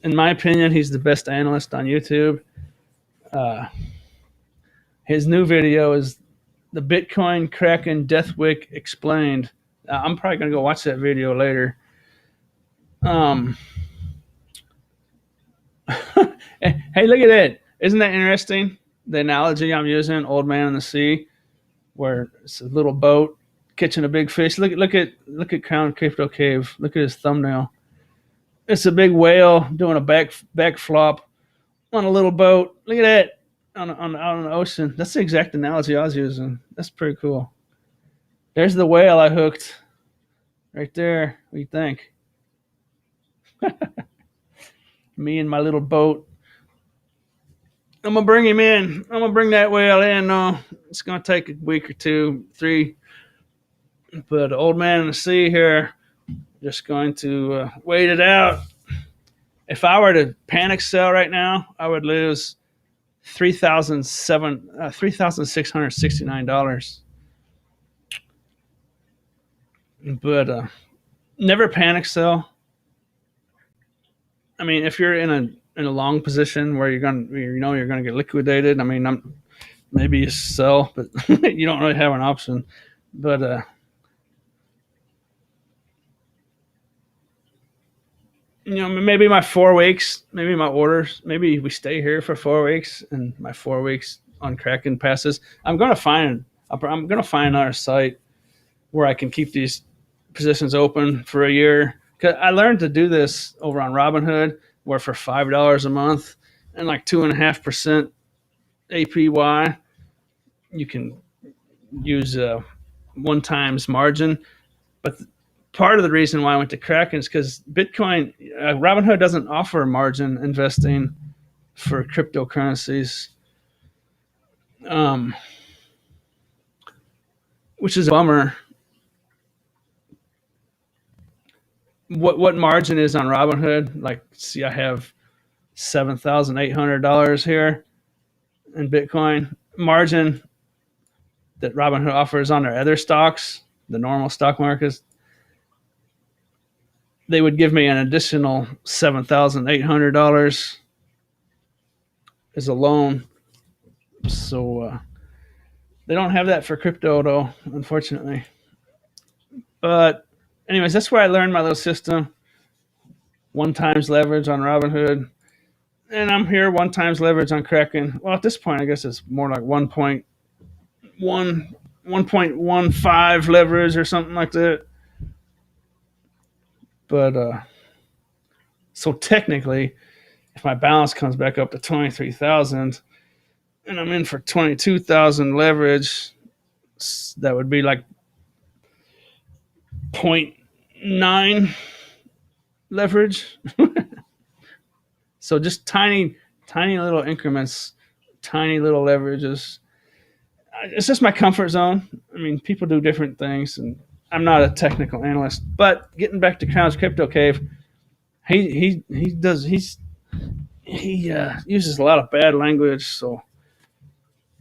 my opinion, he's the best analyst on YouTube. Uh, his new video is the Bitcoin Kraken Death Wick Explained. I'm probably gonna go watch that video later. Um, hey, look at that! Isn't that interesting? The analogy I'm using, Old Man in the Sea, where it's a little boat catching a big fish. Look at Crown Crypto Cave. Look at his thumbnail. It's a big whale doing a back flop on a little boat. Look at that out on the ocean. That's the exact analogy I was using. That's pretty cool. There's the whale I hooked right there. What do you think? Me and my little boat. I'm gonna bring him in. I'm gonna bring that whale in. No, it's gonna take a week or two, three. But Old Man in the Sea here, just going to wait it out. If I were to panic sell right now, I would lose $3,669. But never panic sell. I mean, if you're in a long position where you're gonna get liquidated. I mean, maybe you sell, but you don't really have an option. But maybe my 4 weeks, maybe my orders, maybe we stay here for 4 weeks, and my 4 weeks on Kraken passes. I'm gonna find another site where I can keep these positions open for a year. Cause I learned to do this over on Robinhood, where for $5 a month and like 2.5% APY, you can use a one times margin. But part of the reason why I went to Kraken is because Bitcoin, Robinhood doesn't offer margin investing for cryptocurrencies, um, which is a bummer. What margin is on Robinhood? Like, see, I have $7,800 here in Bitcoin. Margin that Robinhood offers on their other stocks, the normal stock markets, they would give me an additional $7,800 as a loan. So they don't have that for crypto, though, unfortunately. But anyways, that's where I learned my little system. One times leverage on Robinhood, and I'm here one times leverage on Kraken. Well, at this point, I guess it's more like 1.15 leverage or something like that. But so technically, if my balance comes back up to 23,000, and I'm in for 22,000 leverage, that would be like zero point 0.9 leverage. So just tiny little increments, tiny little leverages. It's just my comfort zone. I mean, people do different things, and I'm not a technical analyst. But getting back to Crown's Crypto Cave, he uses a lot of bad language. So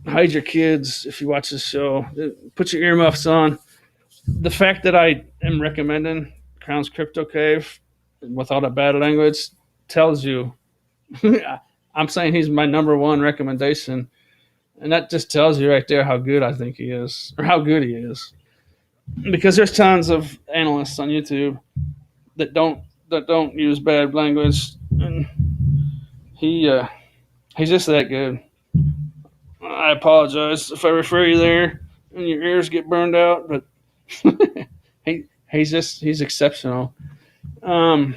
hide your kids if you watch this show. Put your earmuffs on. The fact that I am recommending Crown's Crypto Cave with all the bad language tells you I'm saying he's my number one recommendation. And that just tells you right there how good I think he is, or how good he is. Because there's tons of analysts on YouTube that don't use bad language, and he he's just that good. I apologize if I refer you there and your ears get burned out, but he He's exceptional. Um,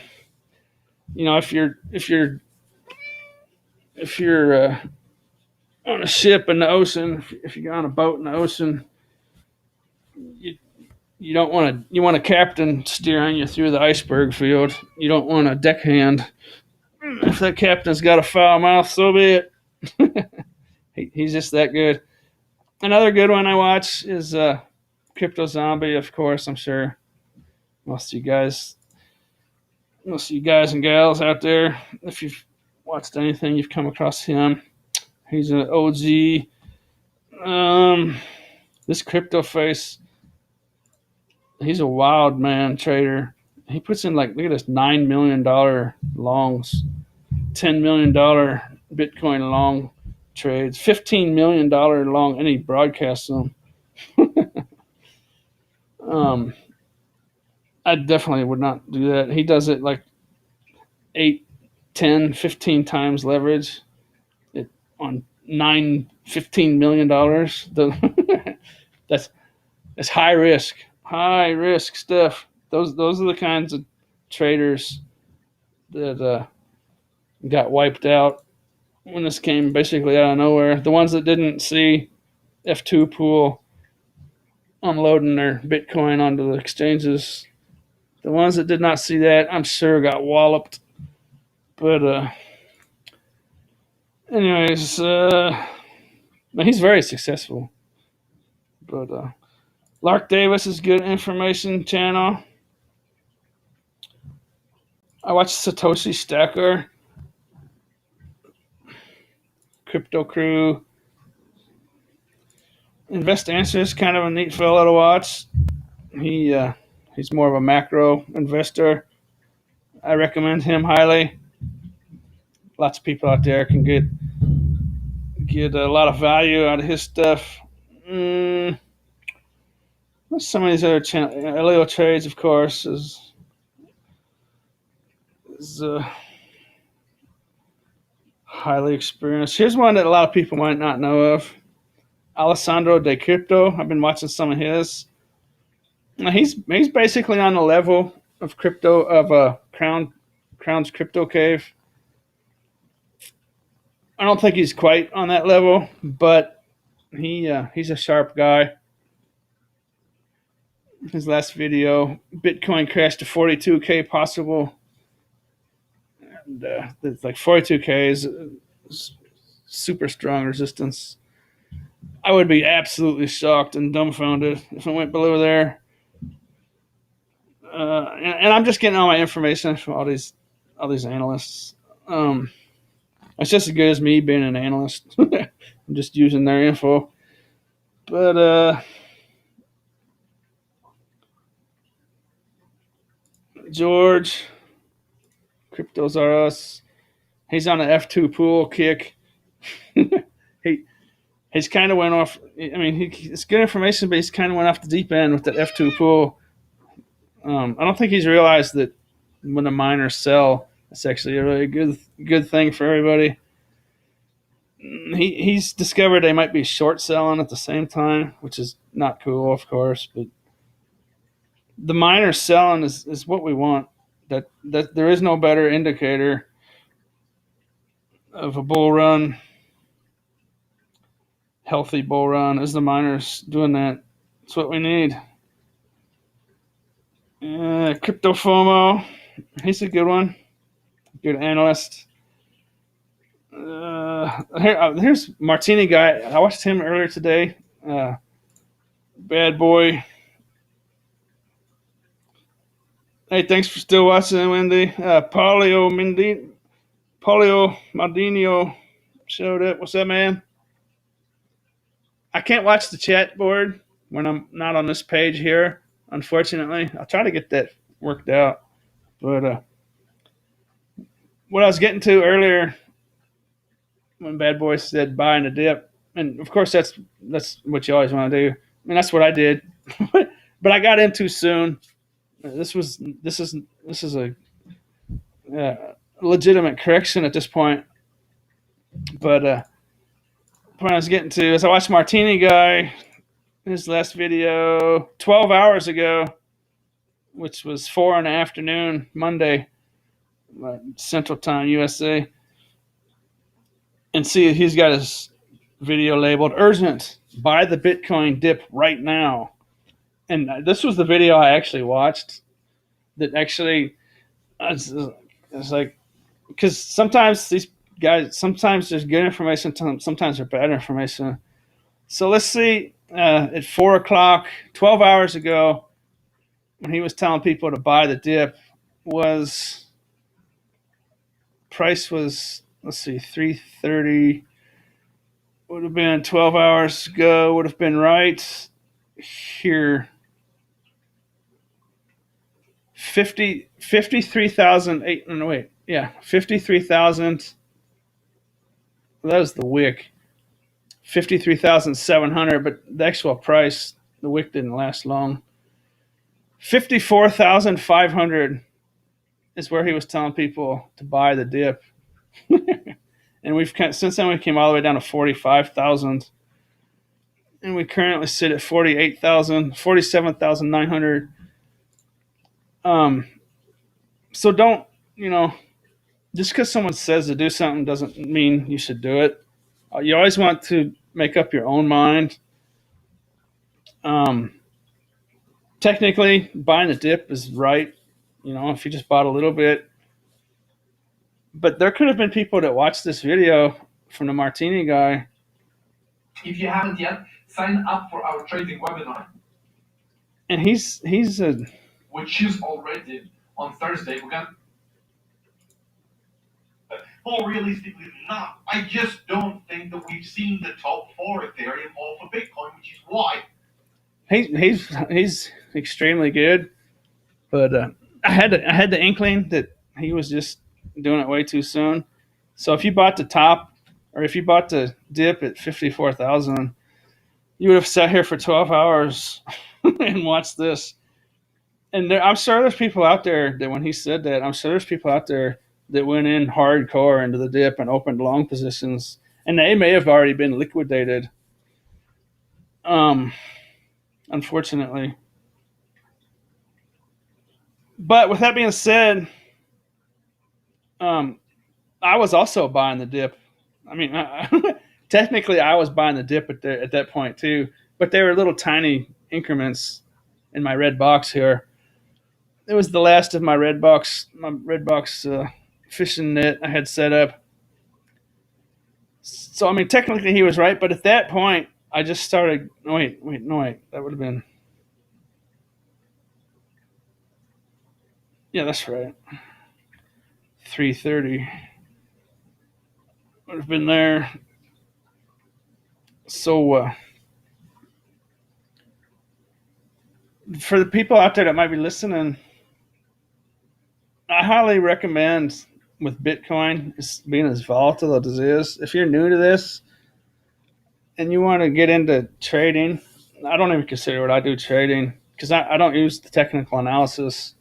if you're on a ship in the ocean, if you're on a boat in the ocean, you you don't want to. You want a captain steering you through the iceberg field. You don't want a deckhand. If that captain's got a foul mouth, so be it. He's just that good. Another good one I watch is Crypto Zombie. Of course, I'm sure most of you guys, most of you guys and gals out there, if you've watched anything, you've come across him. He's an OG. This crypto face, he's a wild man trader. He puts in like, look at this, $9 million longs, $10 million Bitcoin long trades, $15 million long, and he broadcasts them. I definitely would not do that. He does it like 8, 10, 15 times leverage on $15 million. That's that's high risk stuff. Those are the kinds of traders that got wiped out when this came basically out of nowhere. The ones that didn't see F2 pool unloading their Bitcoin onto the exchanges, the ones that did not see that, I'm sure got walloped. But anyways, he's very successful. But Lark Davis is good information channel. I watch Satoshi Stacker, Crypto Crew. Invest Answer is kind of a neat fellow to watch. He's more of a macro investor. I recommend him highly. Lots of people out there can get a lot of value out of his stuff. Some of these other channels, Leo Trades, of course, is highly experienced. Here's one that a lot of people might not know of. Alessandro De Crypto. I've been watching some of his. Now he's basically on the level of crypto of Crown's Crypto Cave. I don't think he's quite on that level, but he's a sharp guy. His last video, Bitcoin crashed to 42K possible, and it's like 42K is super strong resistance. I would be absolutely shocked and dumbfounded if it went below there. And I'm just getting all my information from all these analysts. It's just as good as me being an analyst. I'm just using their info. But George, Cryptos Are Us. He's on an F2 pool kick. He's kind of went off. I mean, it's good information, but he's kind of went off the deep end with that F2 pool. I don't think he's realized that when the miners sell, it's actually a really good thing for everybody. He's discovered they might be short selling at the same time, which is not cool, of course. But the miners selling is what we want. That there is no better indicator of a bull run, healthy bull run, is the miners doing that. That's what we need. Crypto FOMO, he's a good one, good analyst. Here's Martini guy. I watched him earlier today. Bad boy. Hey, thanks for still watching, Wendy. Polio Maldinho showed up. What's up, man? I can't watch the chat board when I'm not on this page here, unfortunately. I'll try to get that worked out. But what I was getting to earlier when Bad Boy said buying a dip, and of course that's what you always want to do. I mean, that's what I did, but I got in too soon. This is a legitimate correction at this point. But what I was getting to is I watched Martini guy his last video 12 hours ago. which was 4 in the afternoon Monday, Central Time USA, and see he's got his video labeled "Urgent: Buy the Bitcoin dip right now." And this was the video I actually watched. That actually, it's like because sometimes these guys, sometimes there's good information, sometimes there's bad information. So let's see, at 4 o'clock, 12 hours ago, when he was telling people to buy the dip, was price was, let's see, 330, would have been 12 hours ago, would have been right here 53,008. No, wait, yeah, 53,000. That was the wick. 53,700, but the actual price, the wick didn't last long. 54,500 is where he was telling people to buy the dip. And we've since then we came all the way down to 45,000, and we currently sit at 48,000, 47,900. So don't, just because someone says to do something doesn't mean you should do it. You always want to make up your own mind. Um, Technically, buying the dip is right. If you just bought a little bit, but there could have been people that watched this video from the Martini guy. If you haven't yet, sign up for our trading webinar, And he's a which is already on Thursday. We're gonna. More realistically than not, I just don't think that we've seen the top four Ethereum fall for Bitcoin, which is why. He's extremely good, but I had the inkling that he was just doing it way too soon. So if you bought the top, or if you bought the dip at 54,000, you would have sat here for 12 hours and watched this. And I'm sure there's people out there that when he said that, I'm sure there's people out there that went in hardcore into the dip and opened long positions, and they may have already been liquidated. Um, Unfortunately. But with that being said, um, I was also buying the dip. I mean, technically, I was buying the dip at that point too, but they were little tiny increments in my red box here. It was the last of my red box fishing net I had set up. So I mean, technically, he was right, but at that point, I just started. Wait, that would have been. Yeah, that's right. 330 would have been there. So for the people out there that might be listening, I highly recommend, with Bitcoin being as volatile as it is, if you're new to this and you want to get into trading, I don't even consider what I do trading because I don't use the technical analysis.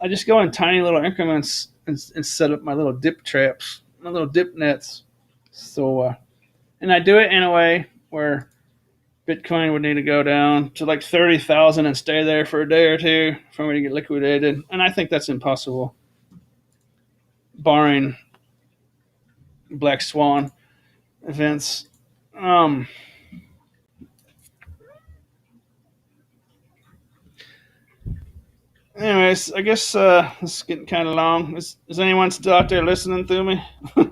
I just go in tiny little increments and set up my little dip traps, my little dip nets. So, and I do it in a way where Bitcoin would need to go down to like 30,000 and stay there for a day or two for me to get liquidated. And I think that's impossible, barring black swan events. Um, Anyways, I guess this is getting kind of long. Is anyone still out there listening to me? I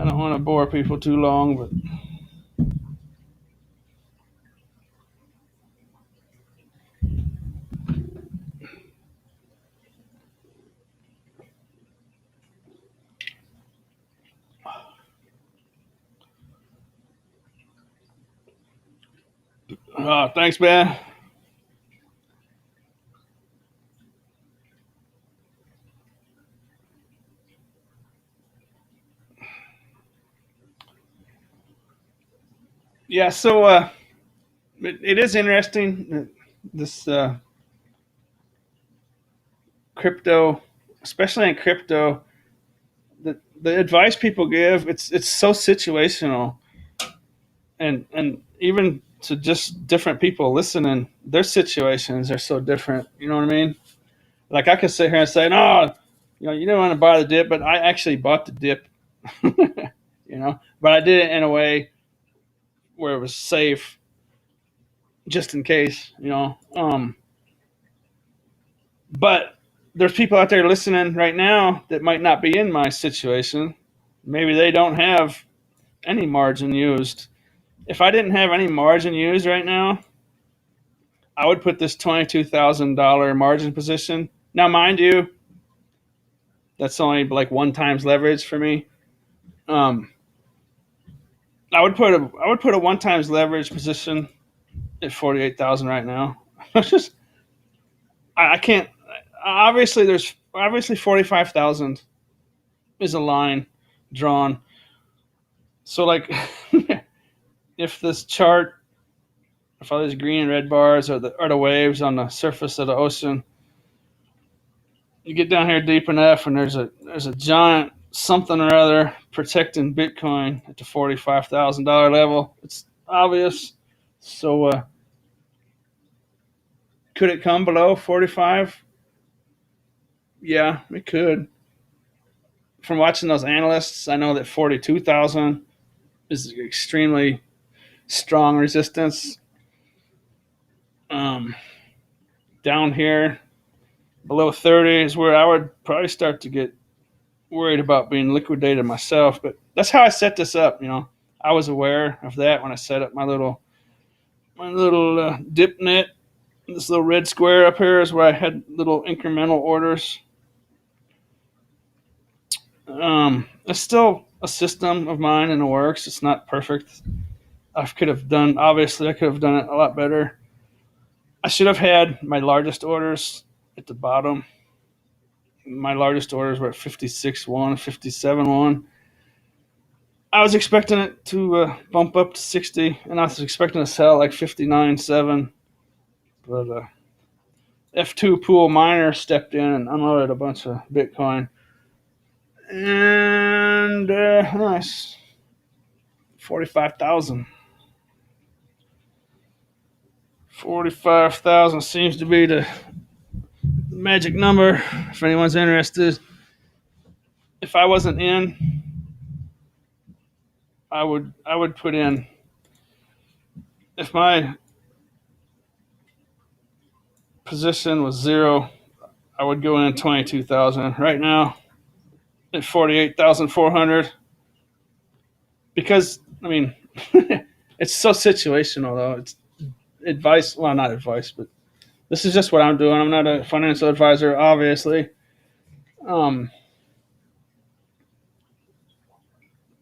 don't want to bore people too long, but thanks, man. Yeah, so it is interesting, this crypto, especially in crypto. The advice people give, it's so situational, and even to just different people listening. Their situations are so different. You know what I mean? Like I could sit here and say, no, you don't want to buy the dip, but I actually bought the dip. But I did it in a way where it was safe, just in case. But there's people out there listening right now that might not be in my situation. Maybe they don't have any margin used. If I didn't have any margin used right now, I would put this $22,000 margin position. Now, mind you, that's only like one times leverage for me. Um, I would put a one times leverage position at 48,000 right now. Just I can't. Obviously 45,000 is a line drawn. So like, if this chart, if all these green and red bars are the waves on the surface of the ocean, you get down here deep enough, and there's a giant something or other protecting Bitcoin at the $45,000 level. It's obvious. So could it come below 45? Yeah, it could. From watching those analysts, I know that 42,000 is extremely strong resistance. Um, Down here below 30 is where I would probably start to get worried about being liquidated myself. But that's how I set this up. I was aware of that when I set up my little dip net. This little red square up here is where I had little incremental orders. It's still a system of mine and it works. It's not perfect. Obviously, I could have done it a lot better. I should have had my largest orders at the bottom. My largest orders were at 56.1, 57.1. I was expecting it to bump up to 60, and I was expecting to sell like 59.7. But F2 Pool Miner stepped in and unloaded a bunch of Bitcoin. And nice. 45,000. 45,000 seems to be the magic number if anyone's interested. If I wasn't in, I would put in, if my position was zero, I would go in 22,000. Right now at 48,400, because I mean it's so situational though. It's advice, well, not advice, but this is just what I'm doing. I'm not a financial advisor, obviously. Um,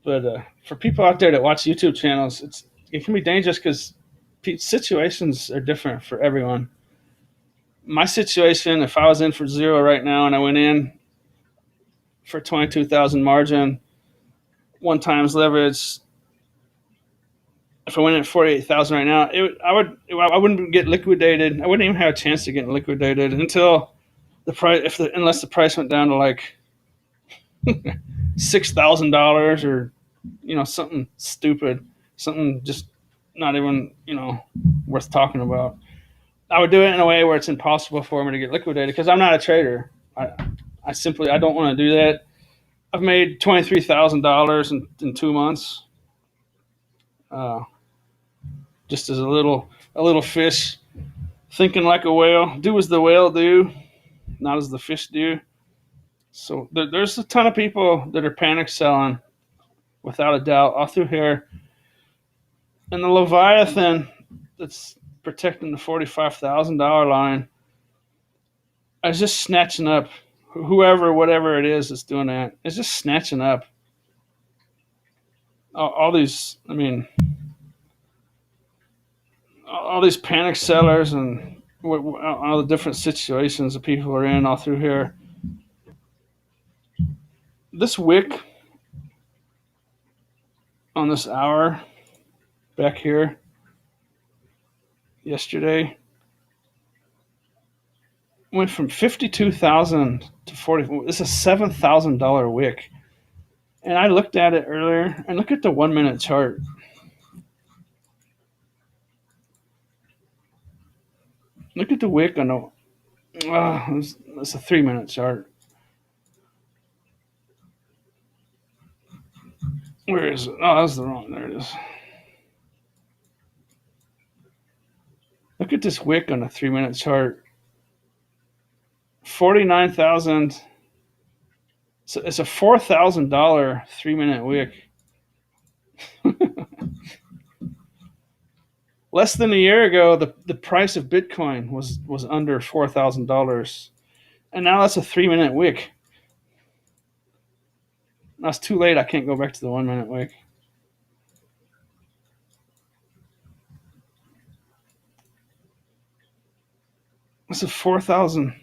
but for people out there that watch YouTube channels, it can be dangerous because situations are different for everyone. My situation, if I was in for zero right now and I went in for 22,000 margin, one times leverage, if I went in at 48,000 right now, I wouldn't get liquidated. I wouldn't even have a chance to get liquidated until the price, unless the price went down to like $6,000 or something stupid, something just not even worth talking about. I would do it in a way where it's impossible for me to get liquidated because I'm not a trader. I don't want to do that. I've made $23,000 in 2 months, uh, just as a little fish thinking like a whale. Do as the whale do, not as the fish do. So there's a ton of people that are panic selling, without a doubt, all through here. And the Leviathan that's protecting the $45,000 line is just snatching up whoever, whatever it is that's doing that. It's just snatching up all these. I mean, all these panic sellers and all the different situations that people are in all through here. This wick on this hour back here yesterday went from 52,000 to 40. It's a $7,000 wick. And I looked at it earlier, and look at the 1 minute chart. Look at the wick on the. That's a 3 minute chart. Where is it? Oh, that's the wrong. There it is. Look at this wick on a 3 minute chart. 49,000. So it's a $4,000 3 minute wick. Less than a year ago, the price of Bitcoin was under $4,000, and now that's a 3 minute wick. Now it's too late. I can't go back to the 1 minute wick. It's a 4,000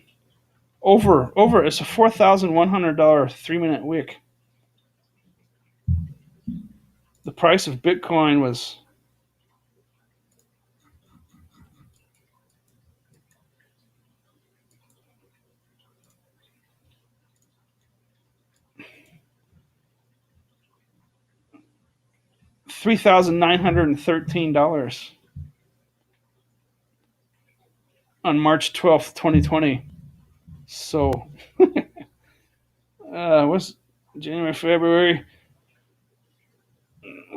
over. It's a $4,100 3 minute wick. The price of Bitcoin was $3,913 on March 12th, 2020. So, what's January, February?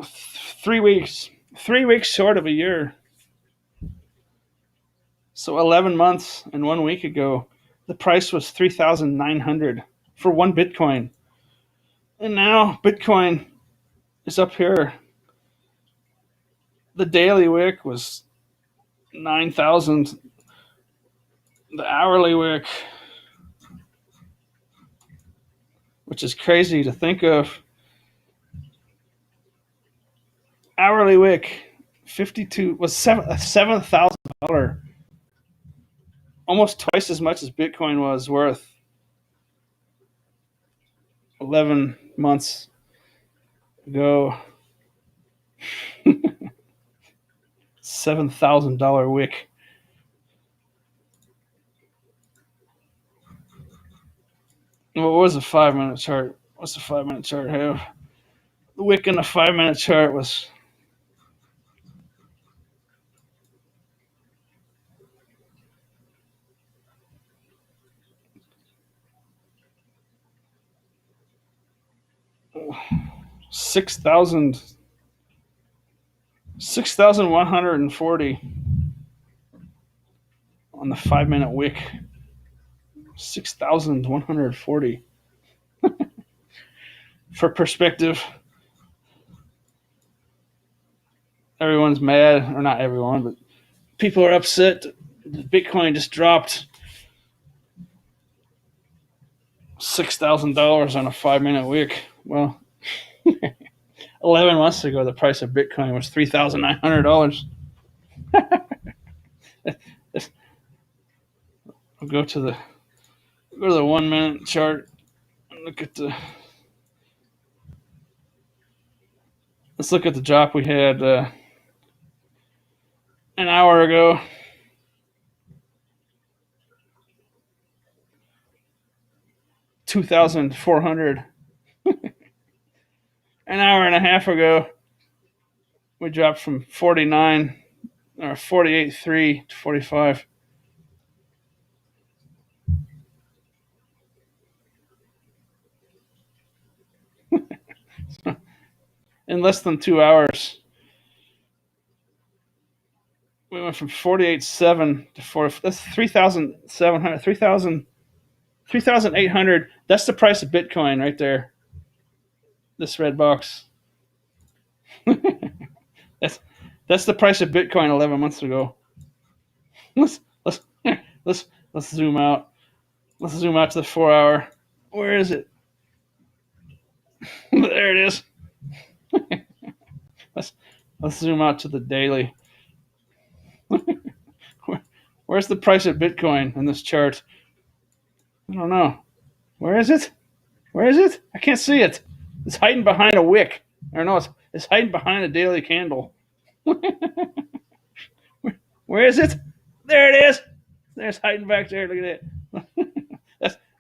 3 weeks. 3 weeks short of a year. So 11 months and 1 week ago, the price was 3,900 for one Bitcoin. And now Bitcoin is up here. The daily wick was 9,000. The hourly wick, which is crazy to think of. Hourly wick, 52 was $7,000, almost twice as much as Bitcoin was worth 11 months ago. $7,000 wick. What was a 5 minute chart? What's the 5 minute chart have? The wick in the 5 minute chart was 6,000, 6,140 on the 5 minute wick. 6,140. For perspective, everyone's mad, or not everyone, but people are upset. Bitcoin just dropped $6,000 on a 5 minute wick. Well, 11 months ago, the price of Bitcoin was $3,900. I'll go to the 1 minute chart and look at the. Let's look at the drop we had an hour ago. $2,400. An hour and a half ago, we dropped from 49 or 48.3 to 45. In less than 2 hours, we went from 48.7 to 40. That's 3,700, 3,800. That's the price of Bitcoin right there. This red box. that's that's the price of Bitcoin 11 months ago. Let's let's let's zoom out. Let's zoom out to the 4 hour. Where is it? There it is. let's let's zoom out to the daily. Where's the price of Bitcoin in this chart? I don't know. Where is it? Where is it? I can't see it. It's hiding behind a wick. Or no, it's hiding behind a daily candle. Where is it? There it is. There's hiding back there. Look at it.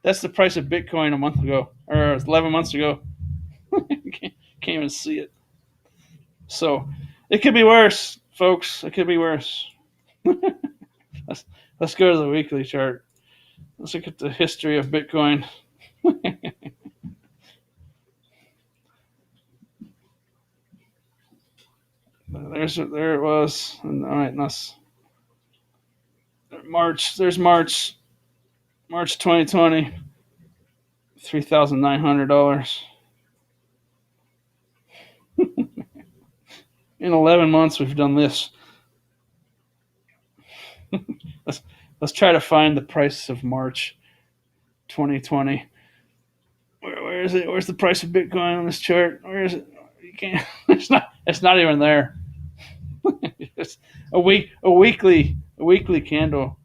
That's the price of Bitcoin a month ago, or 11 months ago. can't even see it. So it could be worse, folks. It could be worse. let's Let's go to the weekly chart. Let's look at the history of Bitcoin. There it was. And, all right, let's March. There's March 2020. $3,900. In 11 months, we've done this. let's let's try to find the price of March 2020. Where is it? Where's the price of Bitcoin on this chart? Where is it? You can't. It's not. It's not even there. It's a weekly candle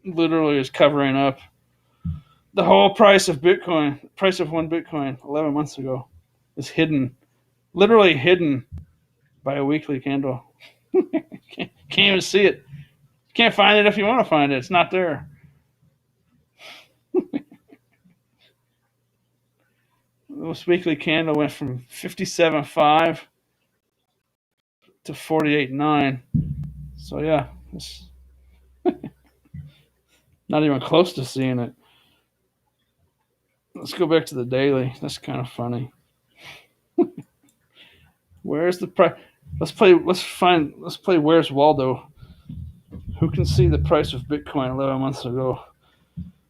literally is covering up the whole price of Bitcoin. The price of one Bitcoin 11 months ago is hidden, literally hidden by a weekly candle. can't even see it. Can't find it if you want to find it. It's not there. This weekly candle went from 57.5 to 48.9. So yeah, it's not even close to seeing it. Let's go back to the daily. That's kind of funny. Where's the price? Let's play. Let's play. Where's Waldo? Who can see the price of Bitcoin 11 months ago?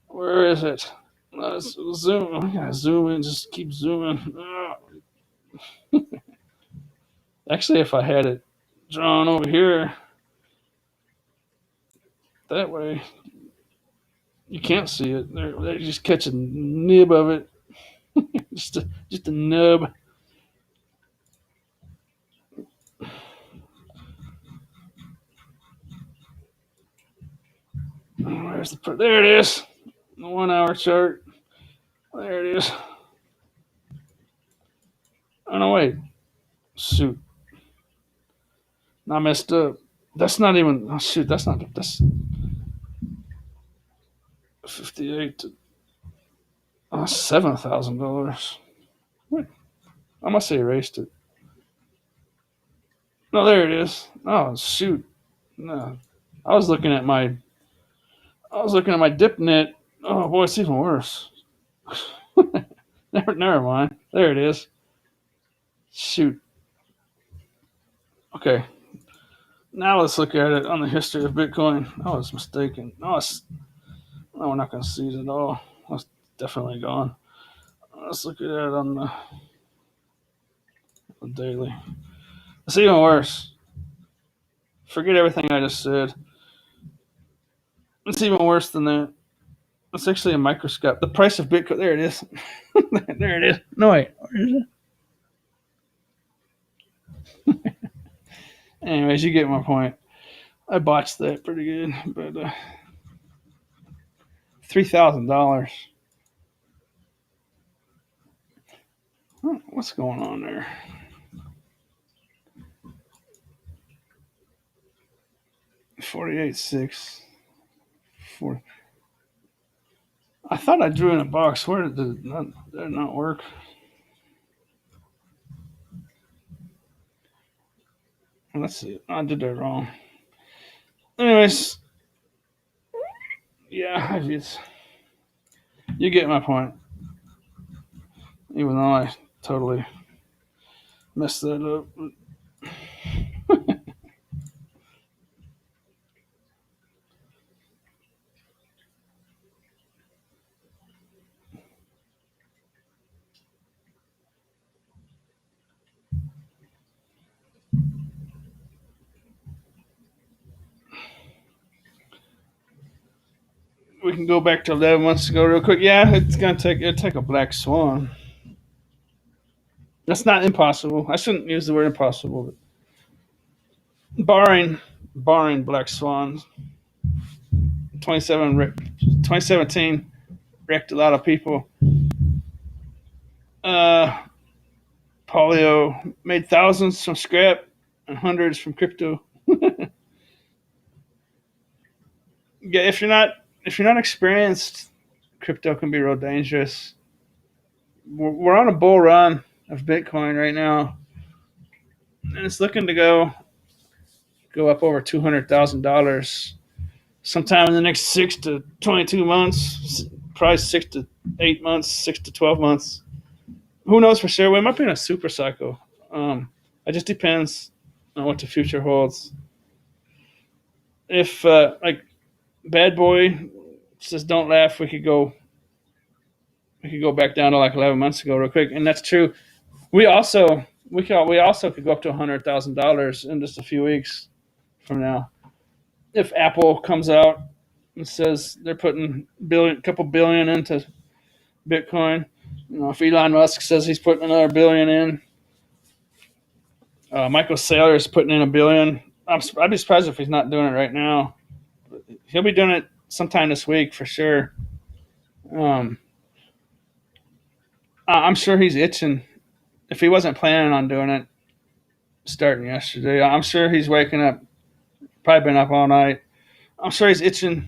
Where is it? Let's zoom. I gotta zoom in. Just keep zooming. Actually, if I had it drawn over here, that way, you can't see it. They just catch a nib of it. just a nub. There it is. The 1 hour chart. There it is. Oh no, wait. Shoot. I messed up. That's not even. Oh shoot. That's not. That's 58 to $7,000. What? I must have erased it. No, there it is. Oh shoot. No, I was looking at my. I was looking at my dip net. Oh boy, it's even worse. Never mind. There it is. Shoot. Okay. Now let's look at it on the history of Bitcoin. I was mistaken. No, we're not going to see it at all. That's definitely gone. Let's look at it on the daily. It's even worse. Forget everything I just said. It's even worse than that. It's actually a microscope. The price of Bitcoin. There it is. There it is. No, wait. Where is it? Anyways, you get my point. I botched that pretty good, but $3,000. What's going on there? $48.6. I thought I drew in a box. Where did it not work? Let's see. I did that wrong. Anyways, yeah, you get my point. Even though I totally messed that up. We can go back to 11 months ago real quick. Yeah, it'll take a black swan. That's not impossible. I shouldn't use the word impossible, but barring black swans. 2017 wrecked a lot of people. Uh, Polio made thousands from scrap and hundreds from crypto. Yeah, if you're not experienced, crypto can be real dangerous. We're on a bull run of Bitcoin right now, and it's looking to go up over $200,000 sometime in the next 6 to 22 months, probably 6 to 8 months, 6 to 12 months. Who knows for sure? We might be in a super cycle. It just depends on what the future holds. If like Bad Boy says, "Don't laugh," we could go back down to like 11 months ago real quick, and that's true. We also could go up to $100,000 in just a few weeks from now. If Apple comes out and says they're putting couple billion into Bitcoin, if Elon Musk says he's putting another billion in, Michael Saylor is putting in a billion. I'd be surprised if he's not doing it right now. He'll be doing it sometime this week for sure. Um, I'm sure he's itching. If he wasn't planning on doing it starting yesterday, I'm sure he's waking up. Probably been up all night. I'm sure he's itching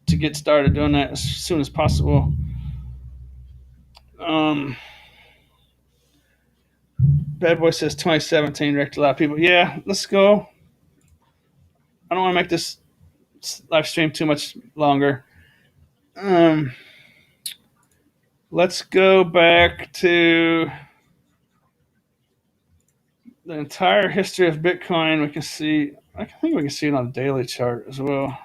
to get started doing that as soon as possible. Um, Bad Boy says 2017 wrecked a lot of people. Yeah, let's go. I don't want to make this live stream too much longer. Um, let's go back to the entire history of Bitcoin. We can see. I think we can see it on the daily chart as well.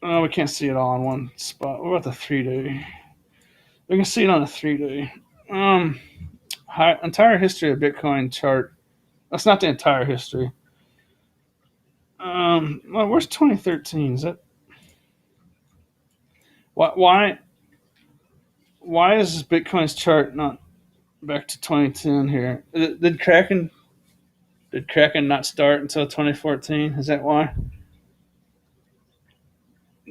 Oh, we can't see it all in one spot. What about the 3 day? We can see it on the 3 day. Entire history of Bitcoin chart. That's not the entire history. Well, where's 2013? Is that why? Why is Bitcoin's chart not back to 2010 here? Did Kraken not start until 2014? Is that why?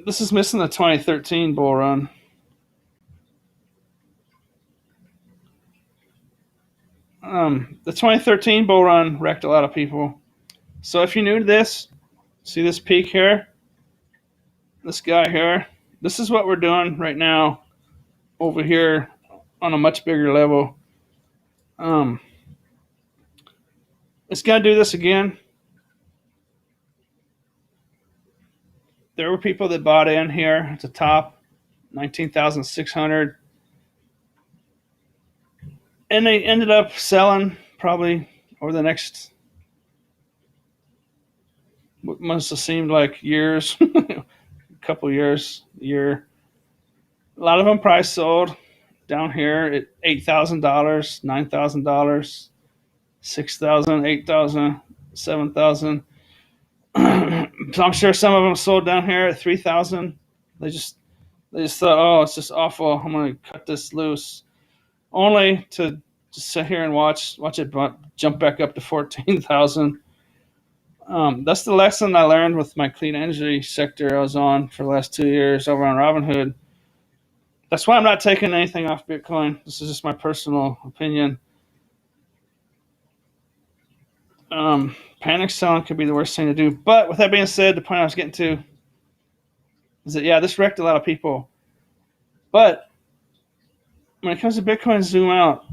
This is missing the 2013 bull run. The 2013 bull run wrecked a lot of people. So if you're new to this, see this peak here, this guy here. This is what we're doing right now over here on a much bigger level. Um, it's gonna do this again. There were people that bought in here at the top, 19,600, and they ended up selling probably over the next what must have seemed like years, a couple years, year. A lot of them probably sold down here at $8,000, $9,000, 6,000, 8,000, 7,000. So I'm sure some of them sold down here at 3,000. They just they just thought, oh, it's just awful. I'm gonna cut this loose, only to just sit here and watch it jump back up to 14,000. That's the lesson I learned with my clean energy sector I was on for the last 2 years over on Robinhood. That's why I'm not taking anything off Bitcoin. This is just my personal opinion. Panic selling could be the worst thing to do. But with that being said, the point I was getting to is that, yeah, this wrecked a lot of people. But when it comes to Bitcoin, zoom out.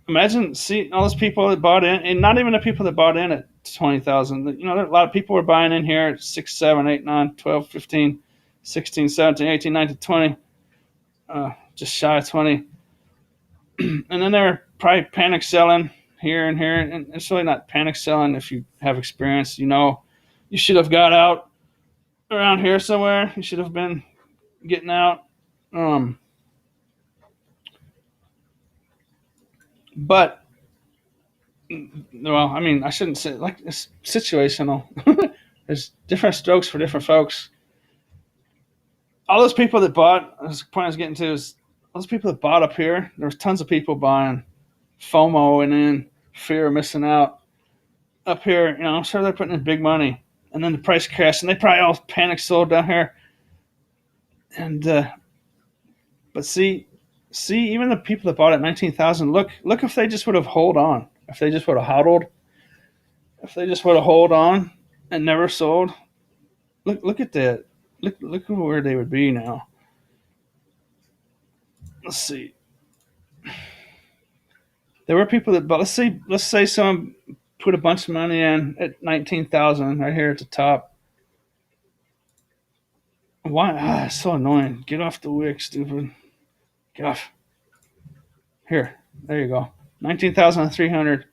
Imagine see all those people that bought in, and not even the people that bought in at 20,000. A lot of people were buying in here at 6, 7, 8, 9, 12, 15, 16, 17, 18, 19, 20, just shy of 20. And then they were probably panic selling here and here. And it's really not panic selling if you have experience. You should have got out around here somewhere. You should have been getting out. But well, I mean, I shouldn't say like it's situational. There's different strokes for different folks. All those people that bought, the point I was getting to is all those people that bought up here. There was tons of people buying FOMO and then fear of missing out up here. I'm sure they're putting in big money, and then the price crashed, and they probably all panic sold down here. And but see, even the people that bought at 19,000, look if they just would have hold on, if they just would have hodled, if they just would have hold on and never sold. Look at that. Look at where they would be now. Let's see. There were people that bought. Let's say someone put a bunch of money in at 19,000 right here at the top. Why? It's so annoying. Get off the wick, stupid. Get off. Here, there you go. 19,300.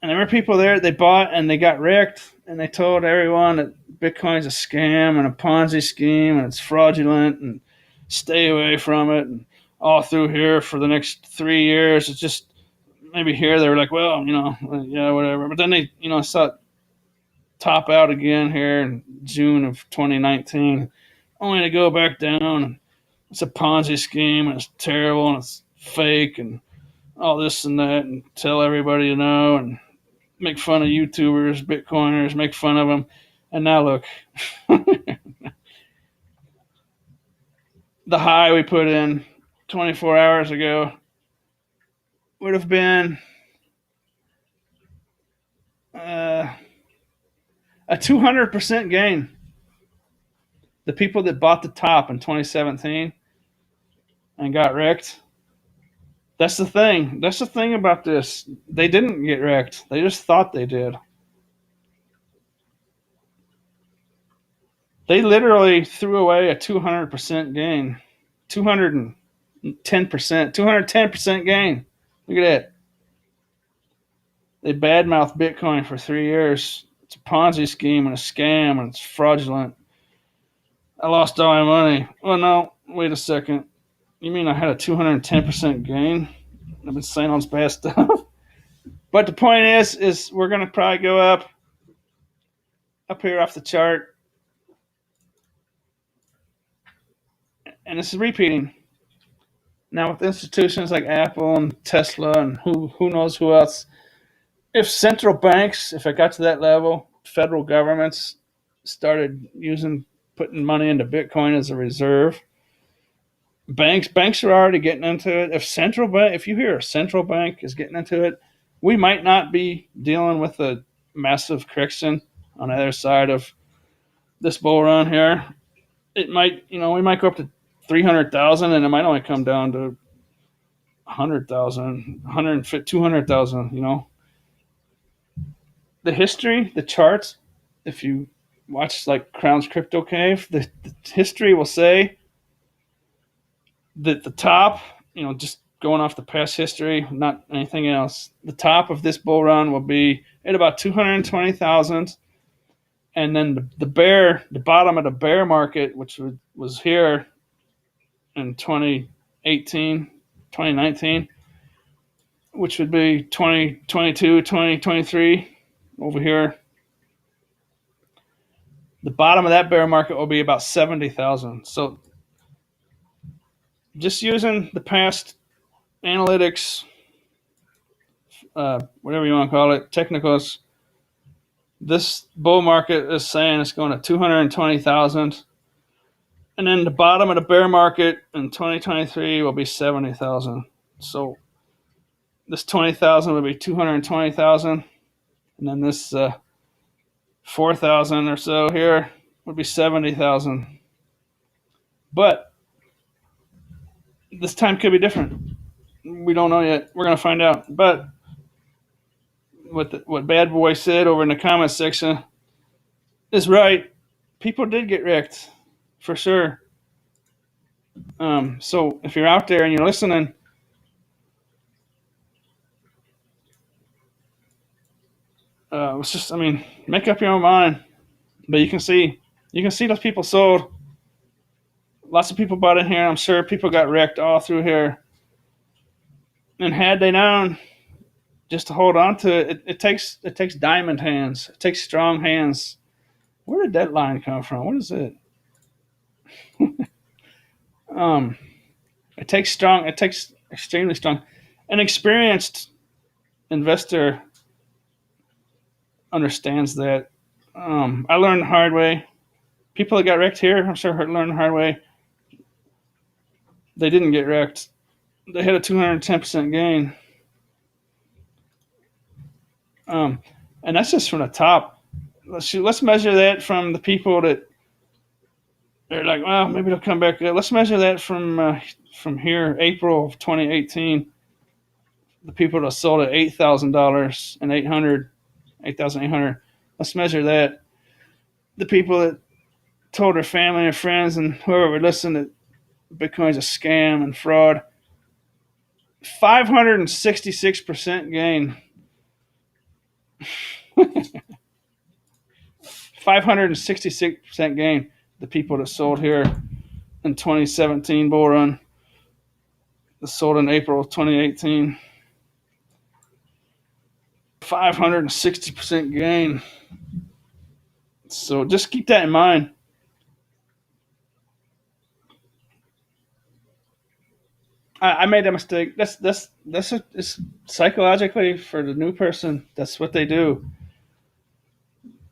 And there were people there, they bought and they got wrecked, and they told everyone that Bitcoin's a scam and a Ponzi scheme and it's fraudulent and stay away from it. And all through here for the next 3 years, it's just maybe here they were like, well, yeah, whatever. But then they, saw it top out again here in June of 2019, only to go back down. And it's a Ponzi scheme and it's terrible and it's fake and all this and that, and tell everybody and make fun of YouTubers, Bitcoiners, make fun of them. And now look, the high we put in 24 hours ago would have been a 200% gain. The people that bought the top in 2017 and got wrecked. That's the thing. That's the thing about this. They didn't get wrecked. They just thought they did. They literally threw away a 200% gain. 210%. 210% gain. Look at that. They badmouthed Bitcoin for 3 years. It's a Ponzi scheme and a scam and it's fraudulent. I lost all my money. Well, no, wait a second. You mean I had a 210% gain? I've been saying all this bad stuff. But the point is we're going to probably go up here off the chart. And this is repeating. Now with institutions like Apple and Tesla and who knows who else, if central banks, if it got to that level, federal governments started putting money into Bitcoin as a reserve, banks are already getting into it. If you hear a central bank is getting into it, we might not be dealing with a massive correction on the other side of this bull run here. It might, we might go up to 300,000 and it might only come down to 100,000, 150, 200,000, The history, the charts, if you watch like Crown's Crypto Cave, the history will say that the top, just going off the past history, not anything else, the top of this bull run will be at about 220,000. And then the bottom of the bear market, which was here in 2018, 2019, which would be 2022, 2023 over here. The bottom of that bear market will be about 70,000. So just using the past analytics, whatever you want to call it, technicals, this bull market is saying it's going to 220,000. And then the bottom of the bear market in 2023 will be 70,000. So this 20,000 would be 220,000. And then this 4,000 or so here would be 70,000. But this time could be different. We don't know yet. We're going to find out. But what Bad Boy said over in the comments section is right. People did get wrecked, for sure. So if you're out there and you're listening, it's just, make up your own mind. But you can see those people sold. Lots of people bought in here. I'm sure people got wrecked all through here. And had they known just to hold on to it, it takes diamond hands. It takes strong hands. Where did that line come from? What is it? It takes extremely strong. An experienced investor understands that. I learned the hard way. People that got wrecked here, I'm sure learned the hard way. They didn't get wrecked. They had a 210% gain. And that's just from the top. Let's measure that from the people that they're like, well, maybe they'll come back. Let's measure that from here, April of 2018. the people that sold at $8,000 and 8,800. Let's measure that. The people that told their family and friends and whoever would listen that Bitcoin's a scam and fraud. 566% gain. 566% gain. The people that sold here in 2017 bull run. That sold in April of 2018. 560% gain. So just keep that in mind. I made a mistake. It's psychologically for the new person. That's what they do.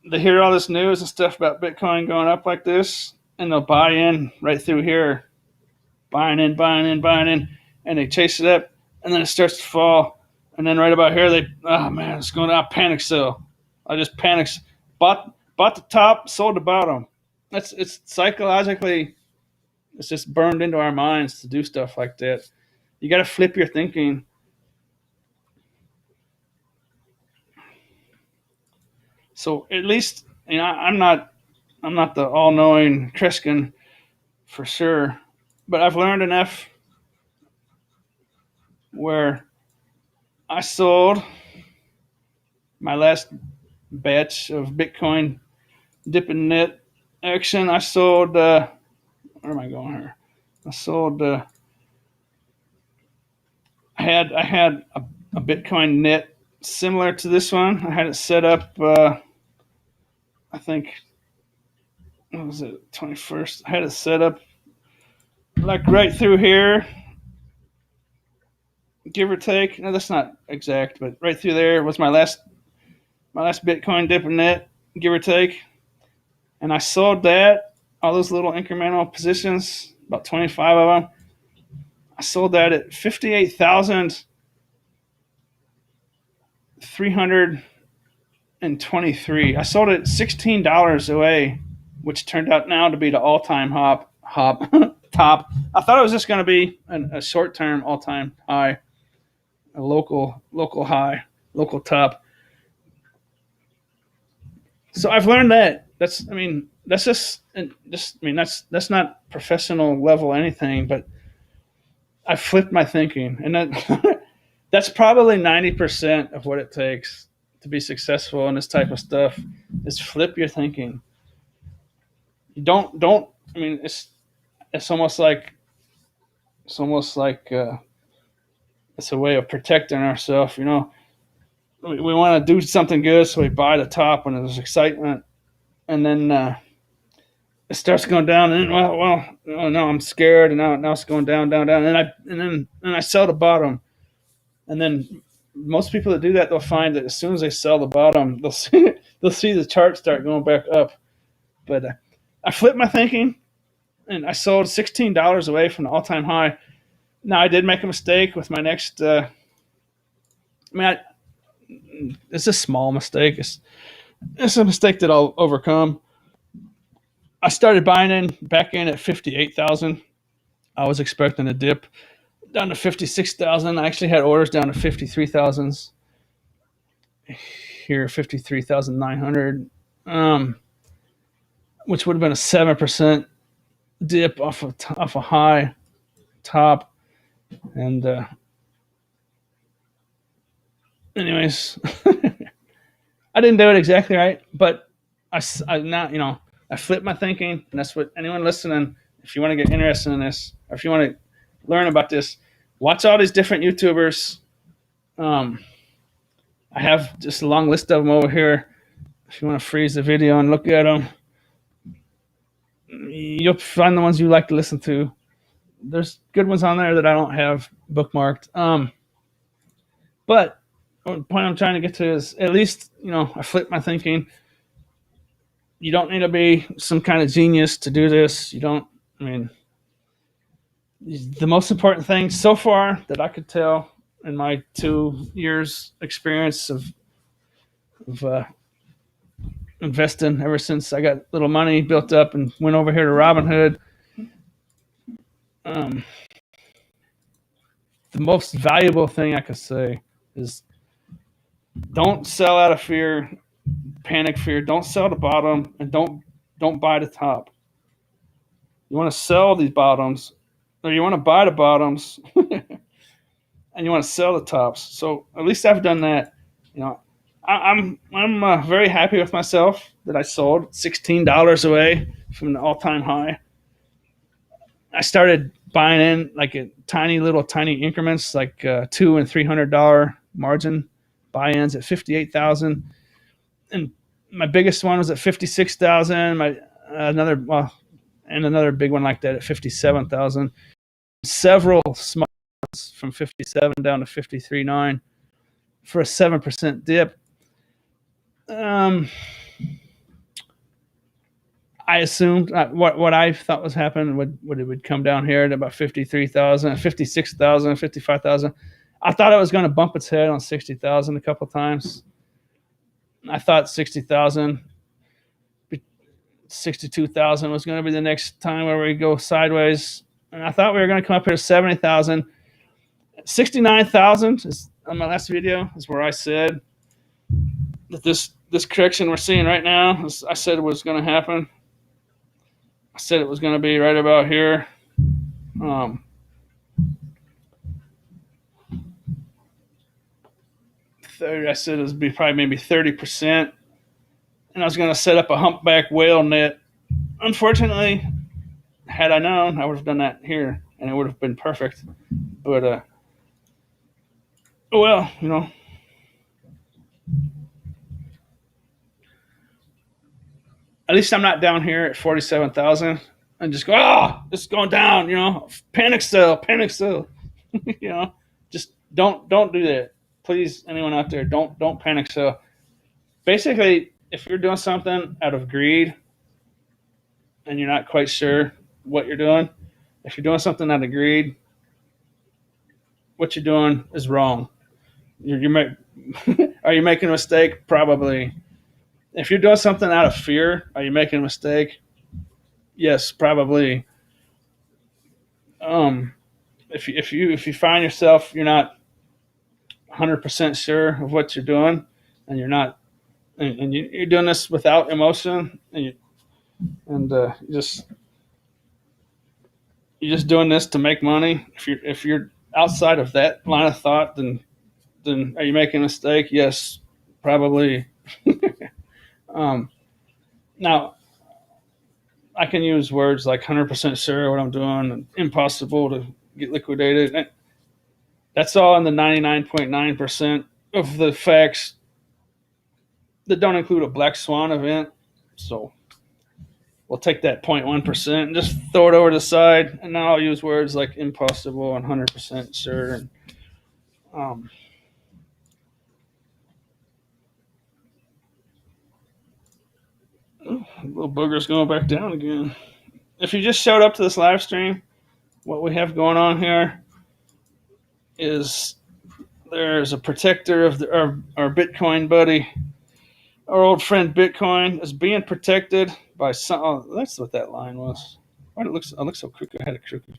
They hear all this news and stuff about Bitcoin going up like this, and they'll buy in right through here, buying in, and they chase it up, and then it starts to fall, and then right about here oh man, it's going up, panic sell. I just panicked, bought the top, sold the bottom. It's psychologically, it's just burned into our minds to do stuff like that. You got to flip your thinking. So at least, I'm not the all-knowing Triskin for sure, but I've learned enough where I sold my last batch of Bitcoin dip and net action. I sold. Where am I going here? I sold. I had a Bitcoin net similar to this one. I had it set up. I think what was it, 21st? I had it set up like right through here, give or take. No, that's not exact, but right through there was my last Bitcoin dip and net, give or take. And I sold that, all those little incremental positions, about 25 of them. I sold that at 58,323. I sold it $16 away, which turned out now to be the all-time top. I thought it was just going to be a short-term all-time high, a local high, local top. So I've learned that. That's that's not professional level anything, but I flipped my thinking, and that's probably 90% of what it takes to be successful in this type of stuff. Is flip your thinking. You don't. It's almost like it's a way of protecting ourselves. We want to do something good, so we buy the top when there's excitement, and then it starts going down, and then, oh, no, I'm scared, and now it's going down, down, down, and I sell the bottom, and then most people that do that, they'll find that as soon as they sell the bottom, they'll see the chart start going back up. But I flipped my thinking, and I sold $16 away from the all-time high. Now I did make a mistake with my next. It's a small mistake. It's a mistake that I'll overcome. I started buying back in at 58,000. I was expecting a dip down to 56,000. I actually had orders down to 53,000. Here, 53,900, which would have been a 7% dip off a high top. And anyways, I didn't do it exactly right, but I flipped my thinking, and that's what anyone listening, if you want to get interested in this, or if you want to learn about this, watch all these different YouTubers. I have just a long list of them over here. If you want to freeze the video and look at them, you'll find the ones you like to listen to. There's good ones on there that I don't have bookmarked. But the point I'm trying to get to is at least, I flipped my thinking. You don't need to be some kind of genius to do this. You don't, the most important thing so far that I could tell in my 2 years experience of investing ever since I got little money built up and went over here to Robinhood. the most valuable thing I could say is don't sell out of fear, panic fear. Don't sell the bottom, and don't buy the top. You want to sell these bottoms, or you want to buy the bottoms, and you want to sell the tops. So at least I've done that. You know, I'm very happy with myself that I sold $16 away from the all time high. I started buying in like a tiny increments, like $200 and $300 margin buy-ins at 58,000, and my biggest one was at 56,000. My another well, and another big one like that at 57,000. Several small ones from 57 down to 53.9 for a 7% dip. Um, I assumed what I thought was happening would it would come down here at about 53,000, 56,000, 55,000. I thought it was going to bump its head on 60,000 a couple times. I thought 60,000, 62,000 was going to be the next time where we go sideways, and I thought we were going to come up here to 70,000. 69,000 is on my last video is where I said that this correction we're seeing right now, I said it was going to happen. I said it was going to be right about here. I said it would be probably maybe 30%, and I was going to set up a humpback whale net. Unfortunately, had I known, I would have done that here, and it would have been perfect. But well, at least I'm not down here at 47,000 and just go, it's going down. Panic sell, panic sell. Just don't do that, please. Anyone out there, don't panic sell. Basically, if you're doing something out of greed and you're not quite sure what you're doing, if you're doing something out of greed, what you're doing is wrong. Are you making a mistake? Probably. If you're doing something out of fear, are you making a mistake? Yes, probably. If you find yourself you're not 100% sure of what you're doing, and you're not, and you're doing this without emotion, and you're just doing this to make money. If you're outside of that line of thought, then are you making a mistake? Yes, probably. Now, I can use words like 100% sure what I'm doing, and impossible to get liquidated. That's all in the 99.9% of the facts that don't include a black swan event. So we'll take that 0.1% and just throw it over to the side. And now I'll use words like impossible and 100% sure. And, little booger's going back down again. If you just showed up to this live stream, what we have going on here is there's a protector of our Bitcoin buddy. Our old friend Bitcoin is being protected by some. Oh, that's what that line was. Why it looks so crooked? I had it crooked.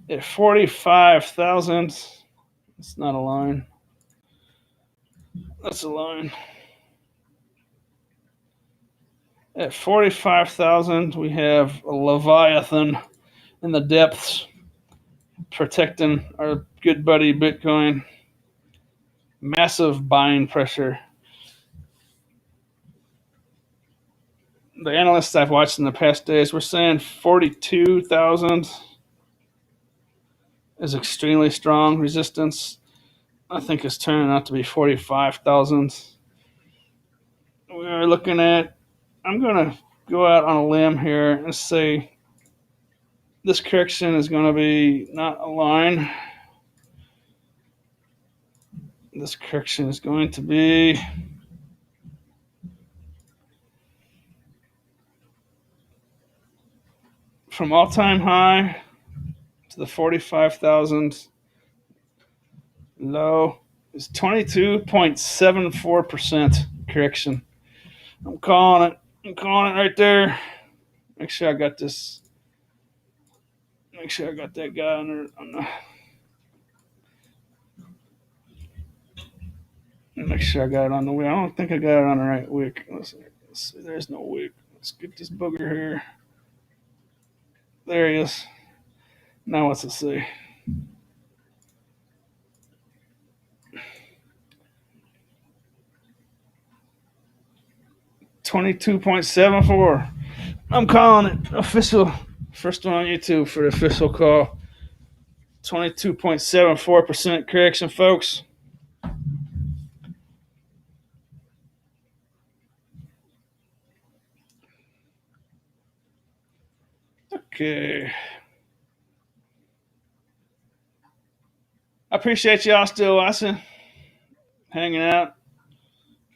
At 45,000, it's not a line. That's a line. At 45,000, we have a Leviathan in the depths protecting our good buddy Bitcoin. Massive buying pressure. The analysts I've watched in the past days were saying 42,000 is extremely strong resistance. I think it's turning out to be 45,000. We are looking at, I'm going to go out on a limb here and say this correction is going to be not a line. This correction is going to be from all-time high to the 45,000 low is 22.74% correction. I'm calling it right there. Make sure I got this Make sure I got that guy make sure I got it on the week. I don't think I got it on the right week. Let's see. There's no week. Let's get this booger here. There he is. Now what's it say? 22.74. I'm calling it official. First one on YouTube for the official call. 22.74% correction, folks. Okay. I appreciate y'all still watching, hanging out.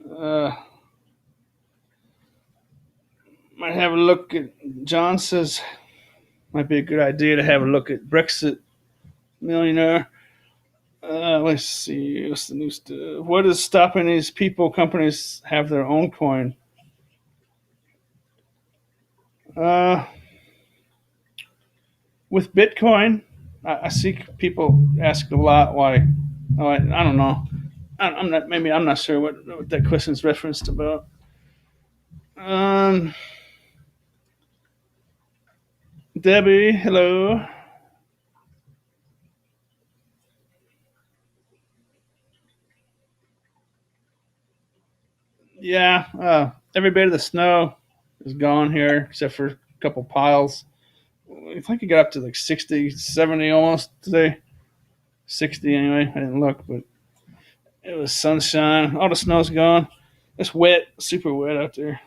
Uh, might have a look at, John says, might be a good idea to have a look at Brexit Millionaire. Let's see. What's the new stuff? What is stopping these people, companies have their own coin? Uh, with Bitcoin, I see people ask a lot why. Oh, I don't know. I'm not. Maybe I'm not sure what that question is referenced about. Um, Debbie, hello. Yeah, every bit of the snow is gone here except for a couple piles. I think it got up to like 60, 70 almost today. 60 anyway. I didn't look, but it was sunshine. All the snow's gone. It's wet, super wet out there.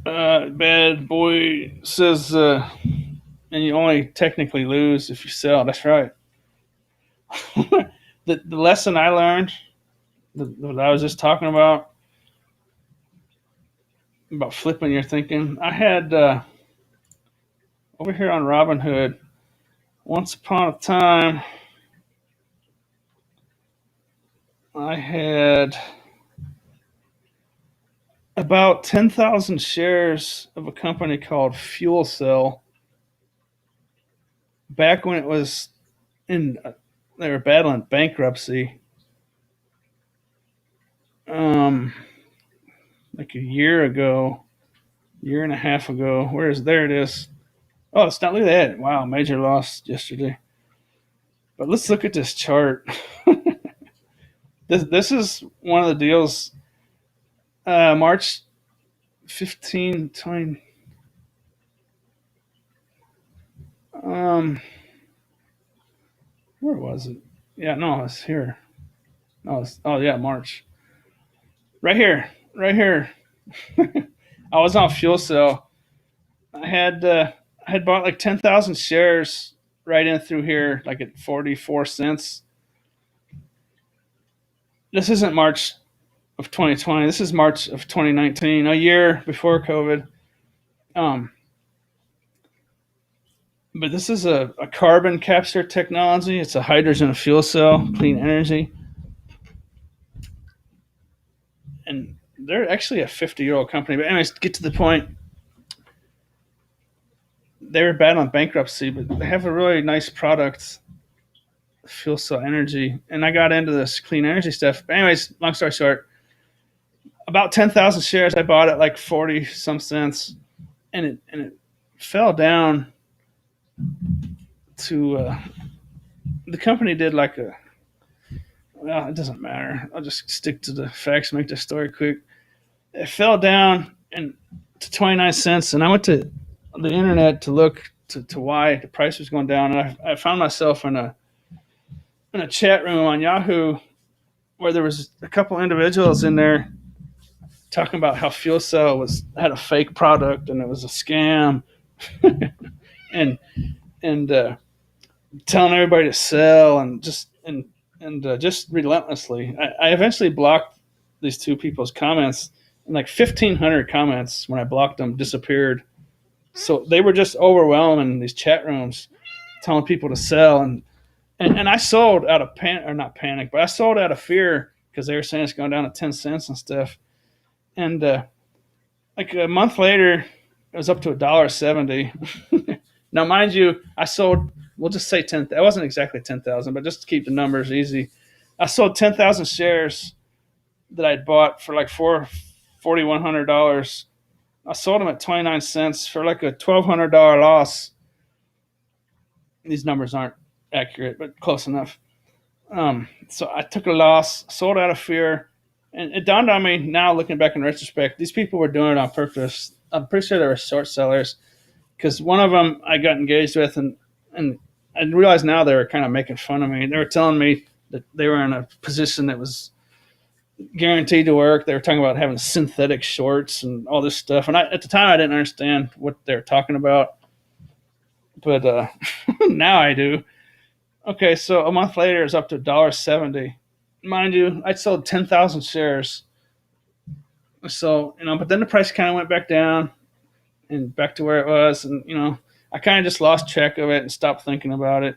Bad boy says, and you only technically lose if you sell. That's right. The lesson I learned, that I was just talking about flipping your thinking. I had over here on Robinhood, once upon a time, I had about 10,000 shares of a company called Fuel Cell back when it was in, they were battling bankruptcy. Um, like a year ago, year and a half ago. There it is. Oh, it's not, look at that. Wow, major loss yesterday. But let's look at this chart. This is one of the deals. March 15, 20. Um, where was it? Yeah, no, it's here. No, oh yeah, March. Right here, right here. I was on Fuel Cell. I had bought like 10,000 shares right in through here, like at 44 cents. This isn't March of 2020. This is March of 2019, a year before COVID. Um, but this is a carbon capture technology. It's a hydrogen fuel cell, clean energy, and they're actually a 50-year-old company. But anyways, to get to the point, they were battling bankruptcy, but they have a really nice product, fuel cell energy. And I got into this clean energy stuff. But anyways, long story short, about 10,000 shares. I bought at like 40 some cents, and it fell down to the company did like a, well, it doesn't matter. I'll just stick to the facts, make the story quick. It fell down and to 29 cents, and I went to the internet to look to why the price was going down, and I found myself in a chat room on Yahoo where there was a couple individuals in there talking about how fuel cell was had a fake product and it was a scam, and and telling everybody to sell and just relentlessly. I eventually blocked these two people's comments, and like 1,500 comments when I blocked them disappeared. So they were just overwhelming these chat rooms, telling people to sell, and I sold out of or not panic, but I sold out of fear because they were saying it's going down to 10 cents and stuff. And Like a month later, it was up to $1.70. Now, mind you, I sold. We'll just say 10. It wasn't exactly 10,000, but just to keep the numbers easy, I sold 10,000 shares that I'd bought for like $4,100. I sold them at 29 cents for like a $1,200 loss. These numbers aren't accurate, but close enough. So I took a loss, sold out of fear, and it dawned on me now, looking back in retrospect, these people were doing it on purpose. I'm pretty sure they were short sellers because one of them I got engaged with, and I realized now they were kind of making fun of me. They were telling me that they were in a position that was guaranteed to work. They were talking about having synthetic shorts and all this stuff, and at the time I didn't understand what they were talking about, but now I do. Okay, so a month later, it's up to $1.70. Mind you, I sold 10,000 shares. So, but then the price kind of went back down and back to where it was. And, I kind of just lost track of it and stopped thinking about it.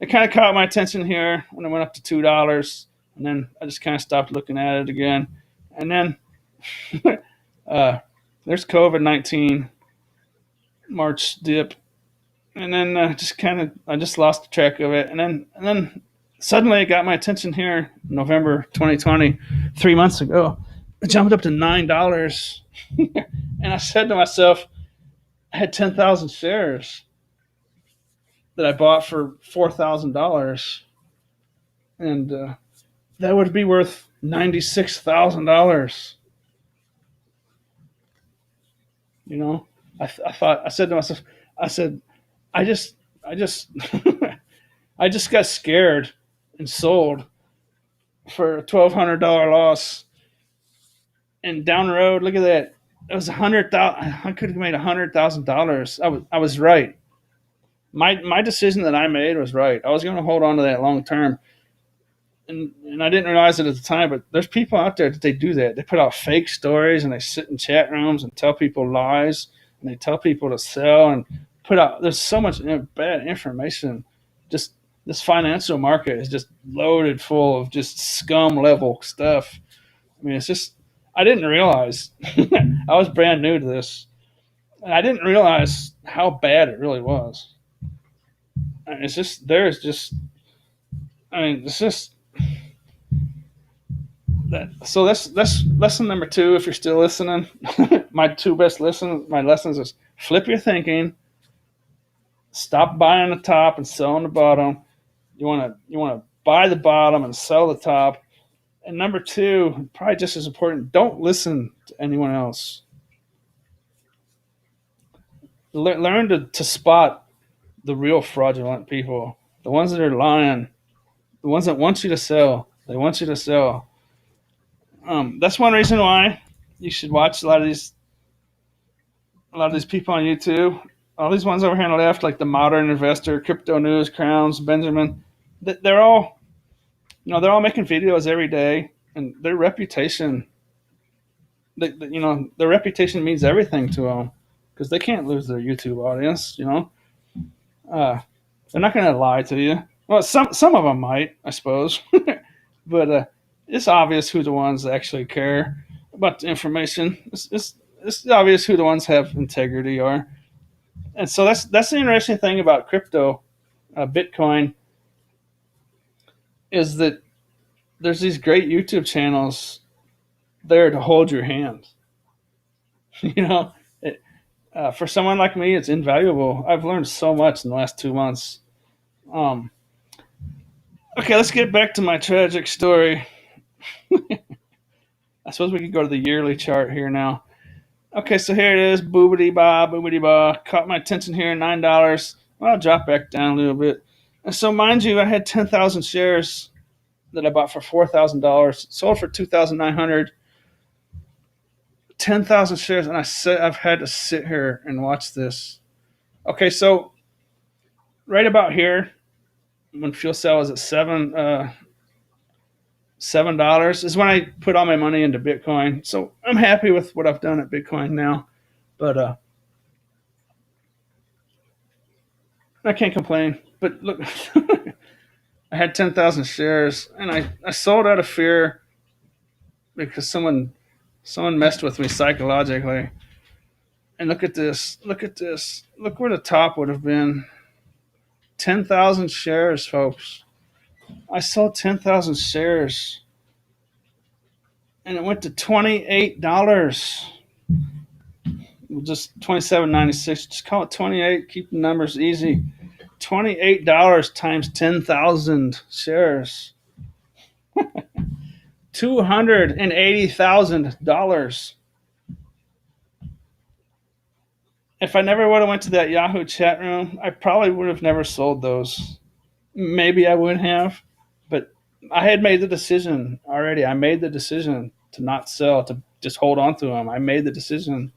It kind of caught my attention here when it went up to $2. And then I just kind of stopped looking at it again. And then there's COVID-19, March dip. And then I just lost track of it. And then suddenly it got my attention here, November 2020, 3 months ago. It jumped up to $9, and I said to myself, I had 10,000 shares that I bought for $4,000, and that would be worth $96,000. I said to myself, I said, I just, I just got scared and sold for a $1,200 loss. And down the road, look at that. It was 100,000. I could have made $100,000. I was right. My decision that I made was right. I was going to hold on to that long term, and I didn't realize it at the time. But there's people out there that they do that. They put out fake stories and they sit in chat rooms and tell people lies and they tell people to sell and put out. There's so much bad information. Just this financial market is just loaded full of just scum level stuff. I mean, it's just I didn't realize. I was brand new to this, and I didn't realize how bad it really was. I mean, it's just that. So that's lesson number two. If you're still listening, my my lessons is flip your thinking, stop buying the top and selling the bottom. You want to buy the bottom and sell the top. And number two, probably just as important, don't listen to anyone else. Learn to spot the real fraudulent people, the ones that are lying, the ones that want you to sell. They want you to sell. That's one reason why you should watch a lot of these people on YouTube. All these ones over here on the left, like the Modern Investor, Crypto News, Crowns, Benjamin. They're all, they're all making videos every day, and their reputation, their reputation means everything to them because they can't lose their YouTube audience. They're not going to lie to you. Well, some of them might, I suppose, but it's obvious who the ones that actually care about the information. It's obvious who the ones have integrity are, and so that's the interesting thing about crypto, Bitcoin, is that there's these great YouTube channels there to hold your hand. you know, it, for someone like me, it's invaluable. I've learned so much in the last 2 months. Um, okay, let's get back to my tragic story. I suppose we could go to the yearly chart here now. Okay, so here it is. Boobity ba, boobity ba. Caught my attention here. $9. Well, I'll drop back down a little bit. And so, mind you, I had 10,000 shares that I bought for $4,000. Sold for 2,900. 10,000 shares, and I've had to sit here and watch this. Okay, so right about here, when fuel cell was at $7 is when I put all my money into Bitcoin. So I'm happy with what I've done at Bitcoin now, but I can't complain. But look, I had 10,000 shares, and I sold out of fear because someone messed with me psychologically. And look at this. Look at this. Look where the top would have been. 10,000 shares, folks. I sold 10,000 shares and it went to $28. Just 27.96. Just call it 28. Keep the numbers easy. $28 times 10,000 shares. $280,000. If I never would have went to that Yahoo chat room, I probably would have never sold those. Maybe I would have, but I had made the decision already. I made the decision to not sell, to just hold on to them. I made the decision.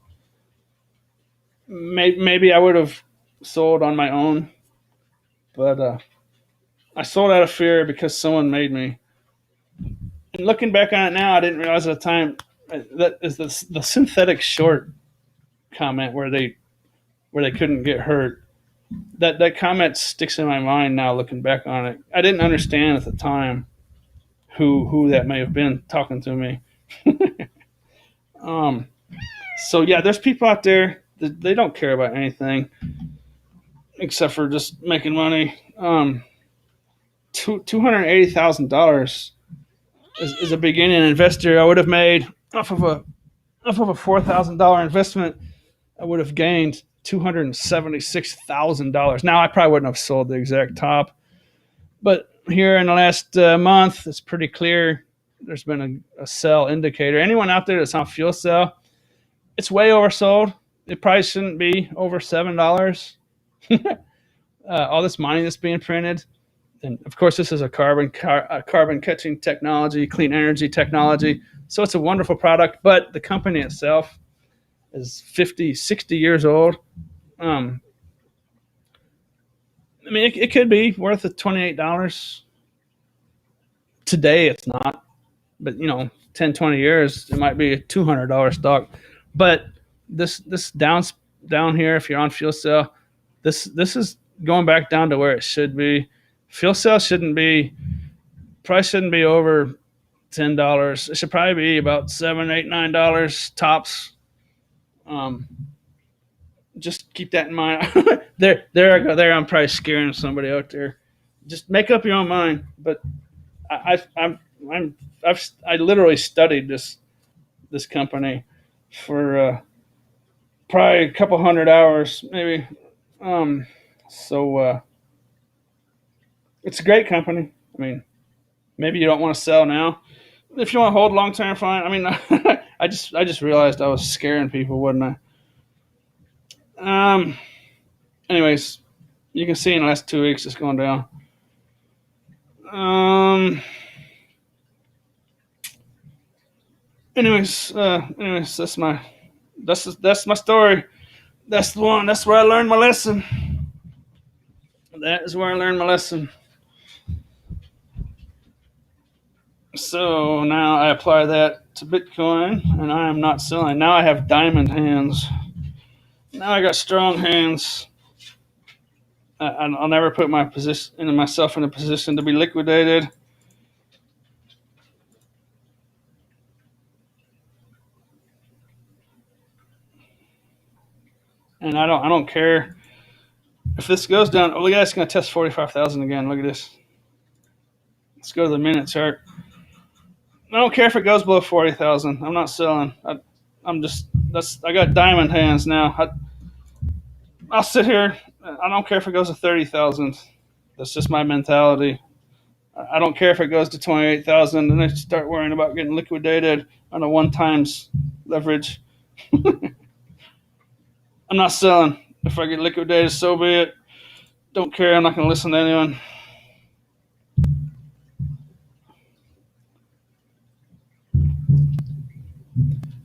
Maybe I would have sold on my own, but I sold out of fear because someone made me. And looking back on it now, I didn't realize at the time that is the synthetic short comment where they couldn't get hurt. That comment sticks in my mind now. Looking back on it, I didn't understand at the time who that may have been talking to me. um, so yeah, there's people out there that they don't care about anything except for just making money. $280,000 is a beginning investor. I would have made off of a $4,000 investment. I would have gained $276,000. Now I probably wouldn't have sold the exact top, but here in the last month, it's pretty clear there's been a sell indicator. Anyone out there that's on fuel cell, it's way oversold. It probably shouldn't be over $7. All this money that's being printed, and of course, this is a carbon catching technology, clean energy technology. So it's a wonderful product, but the company itself is 50, 60 years old. Um, I mean, it could be worth $28 today. It's not, but 10, 20 years, it might be a $200 stock. But this down here, if you're on fuel cell, this is going back down to where it should be. Fuel cell probably shouldn't be over $10. It should probably be about $7, $8, $9 tops. Um, just keep that in mind. There I go. There I'm probably scaring somebody out there. Just make up your own mind. But I literally studied this company for probably a couple hundred hours, maybe. Um, so it's a great company. I mean, maybe you don't want to sell now. If you want to hold long term, fine. I mean, I just realized I was scaring people, wasn't I? Anyways, you can see in the last 2 weeks it's going down. Um. Anyways, that's my story. That's the one. That's where I learned my lesson. That is where I learned my lesson. So now I apply that to Bitcoin, and I am not selling. Now I have diamond hands. Now I got strong hands. I'll never put myself in a position to be liquidated. And I don't care if this goes down. Oh, look at that! It's going to test 45,000 again. Look at this. Let's go to the minute chart. I don't care if it goes below 40,000. I'm not selling. I got diamond hands now. I'll sit here. I don't care if it goes to 30,000. That's just my mentality. I don't care if it goes to 28,000 and I start worrying about getting liquidated on a one times leverage. I'm not selling. If I get liquidated, so be it. Don't care. I'm not going to listen to anyone.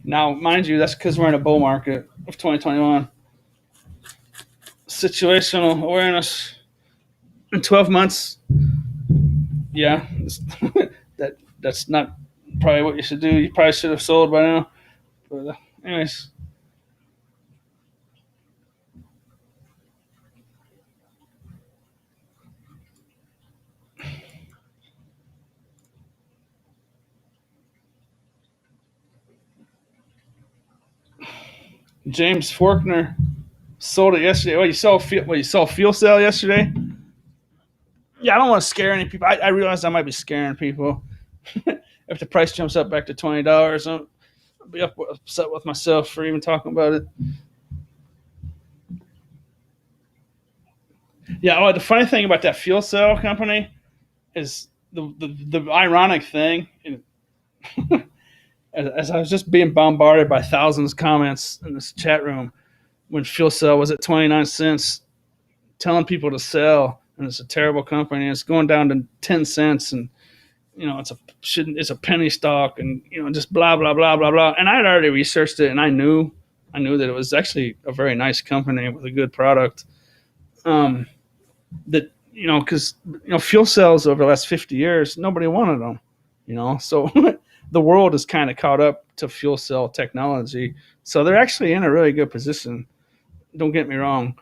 Now, mind you, that's because we're in a bull market of 2021. Situational awareness in 12 months. Yeah, that's not probably what you should do. You probably should have sold by now. But anyways, James Forkner sold it yesterday. You saw fuel cell yesterday? Yeah, I don't want to scare any people. I realize I might be scaring people. If the price jumps up back to $20, I'll be upset with myself for even talking about it. Yeah. Oh, the funny thing about that fuel cell company is the ironic thing. As I was just being bombarded by thousands of comments in this chat room when fuel cell was at 29 cents, telling people to sell, and it's a terrible company. And it's going down to 10 cents, and it's a penny stock, and just blah blah blah blah blah. And I had already researched it, and I knew that it was actually a very nice company with a good product. Um, that because fuel cells over the last 50 years, nobody wanted them. So the world is kind of caught up to fuel cell technology, so they're actually in a really good position. Don't get me wrong,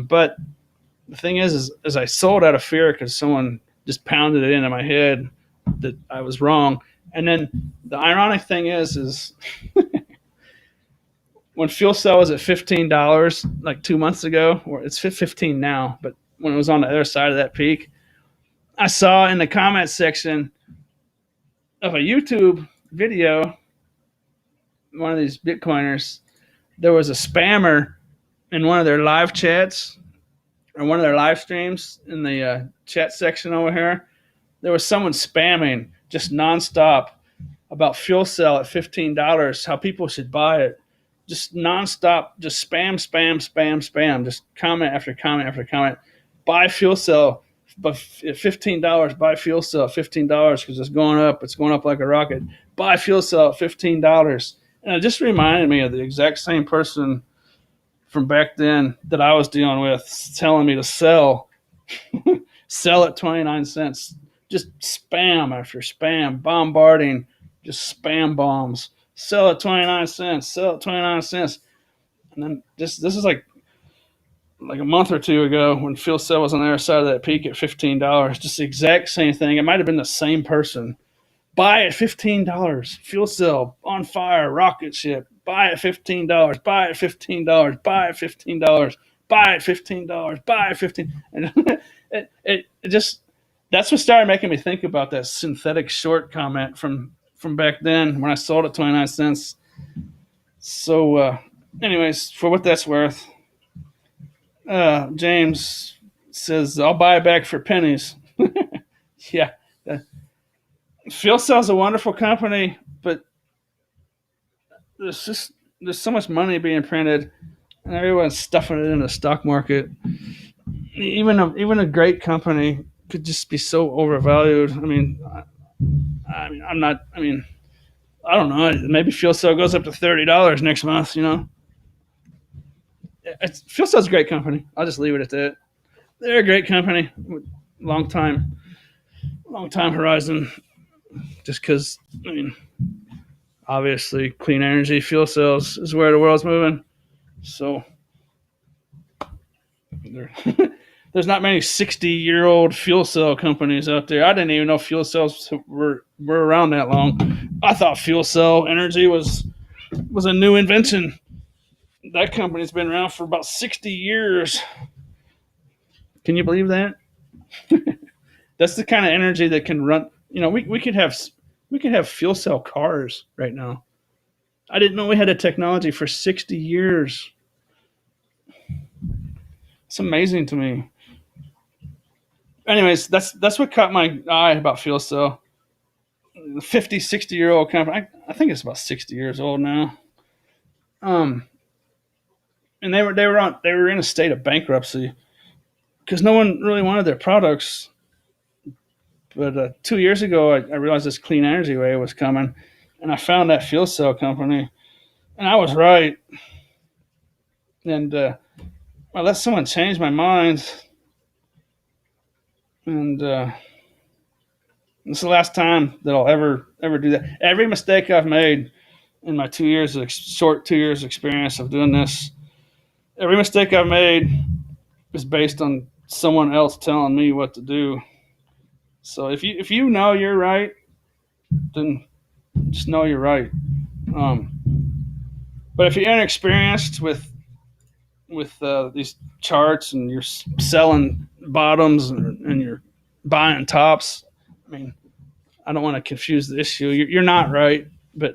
but the thing is I sold out of fear because someone just pounded it into my head that I was wrong. And then the ironic thing is when fuel cell was at $15 like 2 months ago, or it's 15 now, but when it was on the other side of that peak, I saw in the comment section of a YouTube video, one of these Bitcoiners, there was a spammer in one of their live chats or one of their live streams in the chat section over here. There was someone spamming just nonstop about fuel cell at $15, how people should buy it. Just nonstop, just spam, spam, spam, spam, just comment after comment after comment. Buy fuel cell, but at $15, buy fuel cell at $15 because it's going up. It's going up like a rocket. Buy fuel cell at $15. And it just reminded me of the exact same person from back then that I was dealing with telling me to sell at 29 cents. Just spam after spam, bombarding, just spam bombs. Sell at 29 cents, sell at 29 cents. And then this is like a month or two ago when fuel cell was on the other side of that peak at $15. Just the exact same thing. It might have been the same person. Buy at $15. Fuel cell on fire, rocket ship. Buy at $15. Buy at $15. Buy at $15. Buy at $15. Buy at 15. And it just that's what started making me think about that synthetic short comment from back then when I sold at 29 cents. So, anyways, for what that's worth, James says I'll buy it back for pennies. Yeah, Fuel Cell's a wonderful company, but there's so much money being printed, and everyone's stuffing it in the stock market. Even a great company could just be so overvalued. I'm not. I don't know. Maybe Fuel Cell goes up to $30 next month. Fuel Cell's a great company. I'll just leave it at that. They're a great company, long time, long time horizon. Just because obviously, clean energy fuel cells is where the world's moving. So there's not many 60-year-old fuel cell companies out there. I didn't even know fuel cells were around that long. I thought fuel cell energy was a new invention. That company's been around for about 60 years. Can you believe that? That's the kind of energy that can run. We could have fuel cell cars right now. I didn't know we had a technology for 60 years. It's amazing to me. Anyways, that's what caught my eye about fuel cell. 50, 60-year-old company. I think it's about 60 years old now. And they were in a state of bankruptcy because no one really wanted their products. But 2 years ago, I realized this clean energy wave was coming, and I found that fuel cell company, and I was right. And I let someone change my mind, and it's the last time that I'll ever do that. Every mistake I've made in my short 2 years experience of doing this, every mistake I've made is based on someone else telling me what to do. So if you know you're right, then just know you're right. Um, But if you're inexperienced with these charts and you're selling bottoms and you're buying tops, I mean, I don't want to confuse the issue. You're not right, but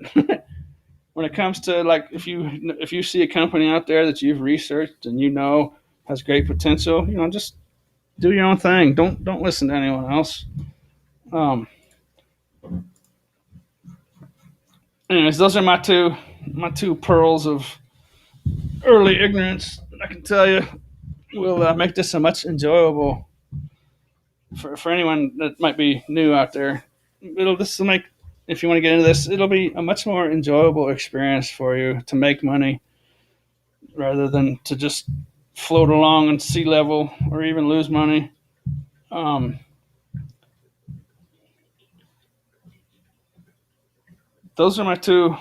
when it comes to like if you see a company out there that you've researched and you know has great potential, just do your own thing. Don't listen to anyone else. Um, Anyways, those are my two pearls of early ignorance. I can tell you will make this a much enjoyable for anyone that might be new out there. This will make, if you want to get into this, it'll be a much more enjoyable experience for you to make money rather than to just float along in sea level or even lose money. Um, those are my two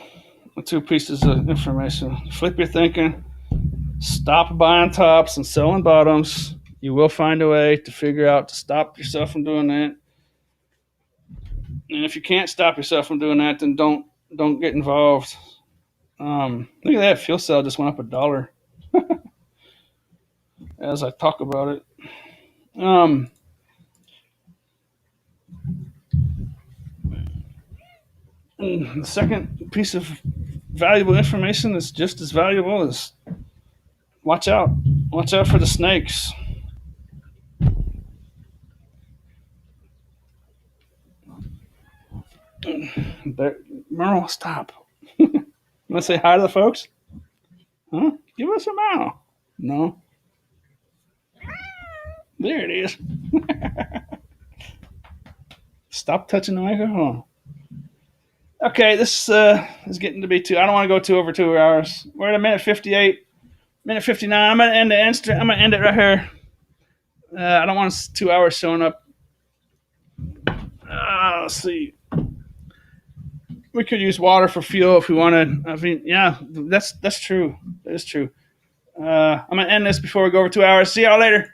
pieces of information. Flip your thinking. Stop buying tops and selling bottoms. You will find a way to figure out to stop yourself from doing that. And if you can't stop yourself from doing that, then don't get involved. Look at that, fuel cell just went up $1 as I talk about it. The second piece of valuable information that's just as valuable is watch out. Watch out for the snakes. Merle, stop. You want to say hi to the folks? Huh? Give us a mile. No. There it is. Stop touching the microphone. Okay, this is getting to be too. I don't want to go over 2 hours. We're at a minute 58, minute 59. I'm gonna end I'm gonna end it right here. I don't want 2 hours showing up. Let's see. We could use water for fuel if we wanted. I mean, yeah, that's true. That is true. I'm gonna end this before we go over 2 hours. See y'all later.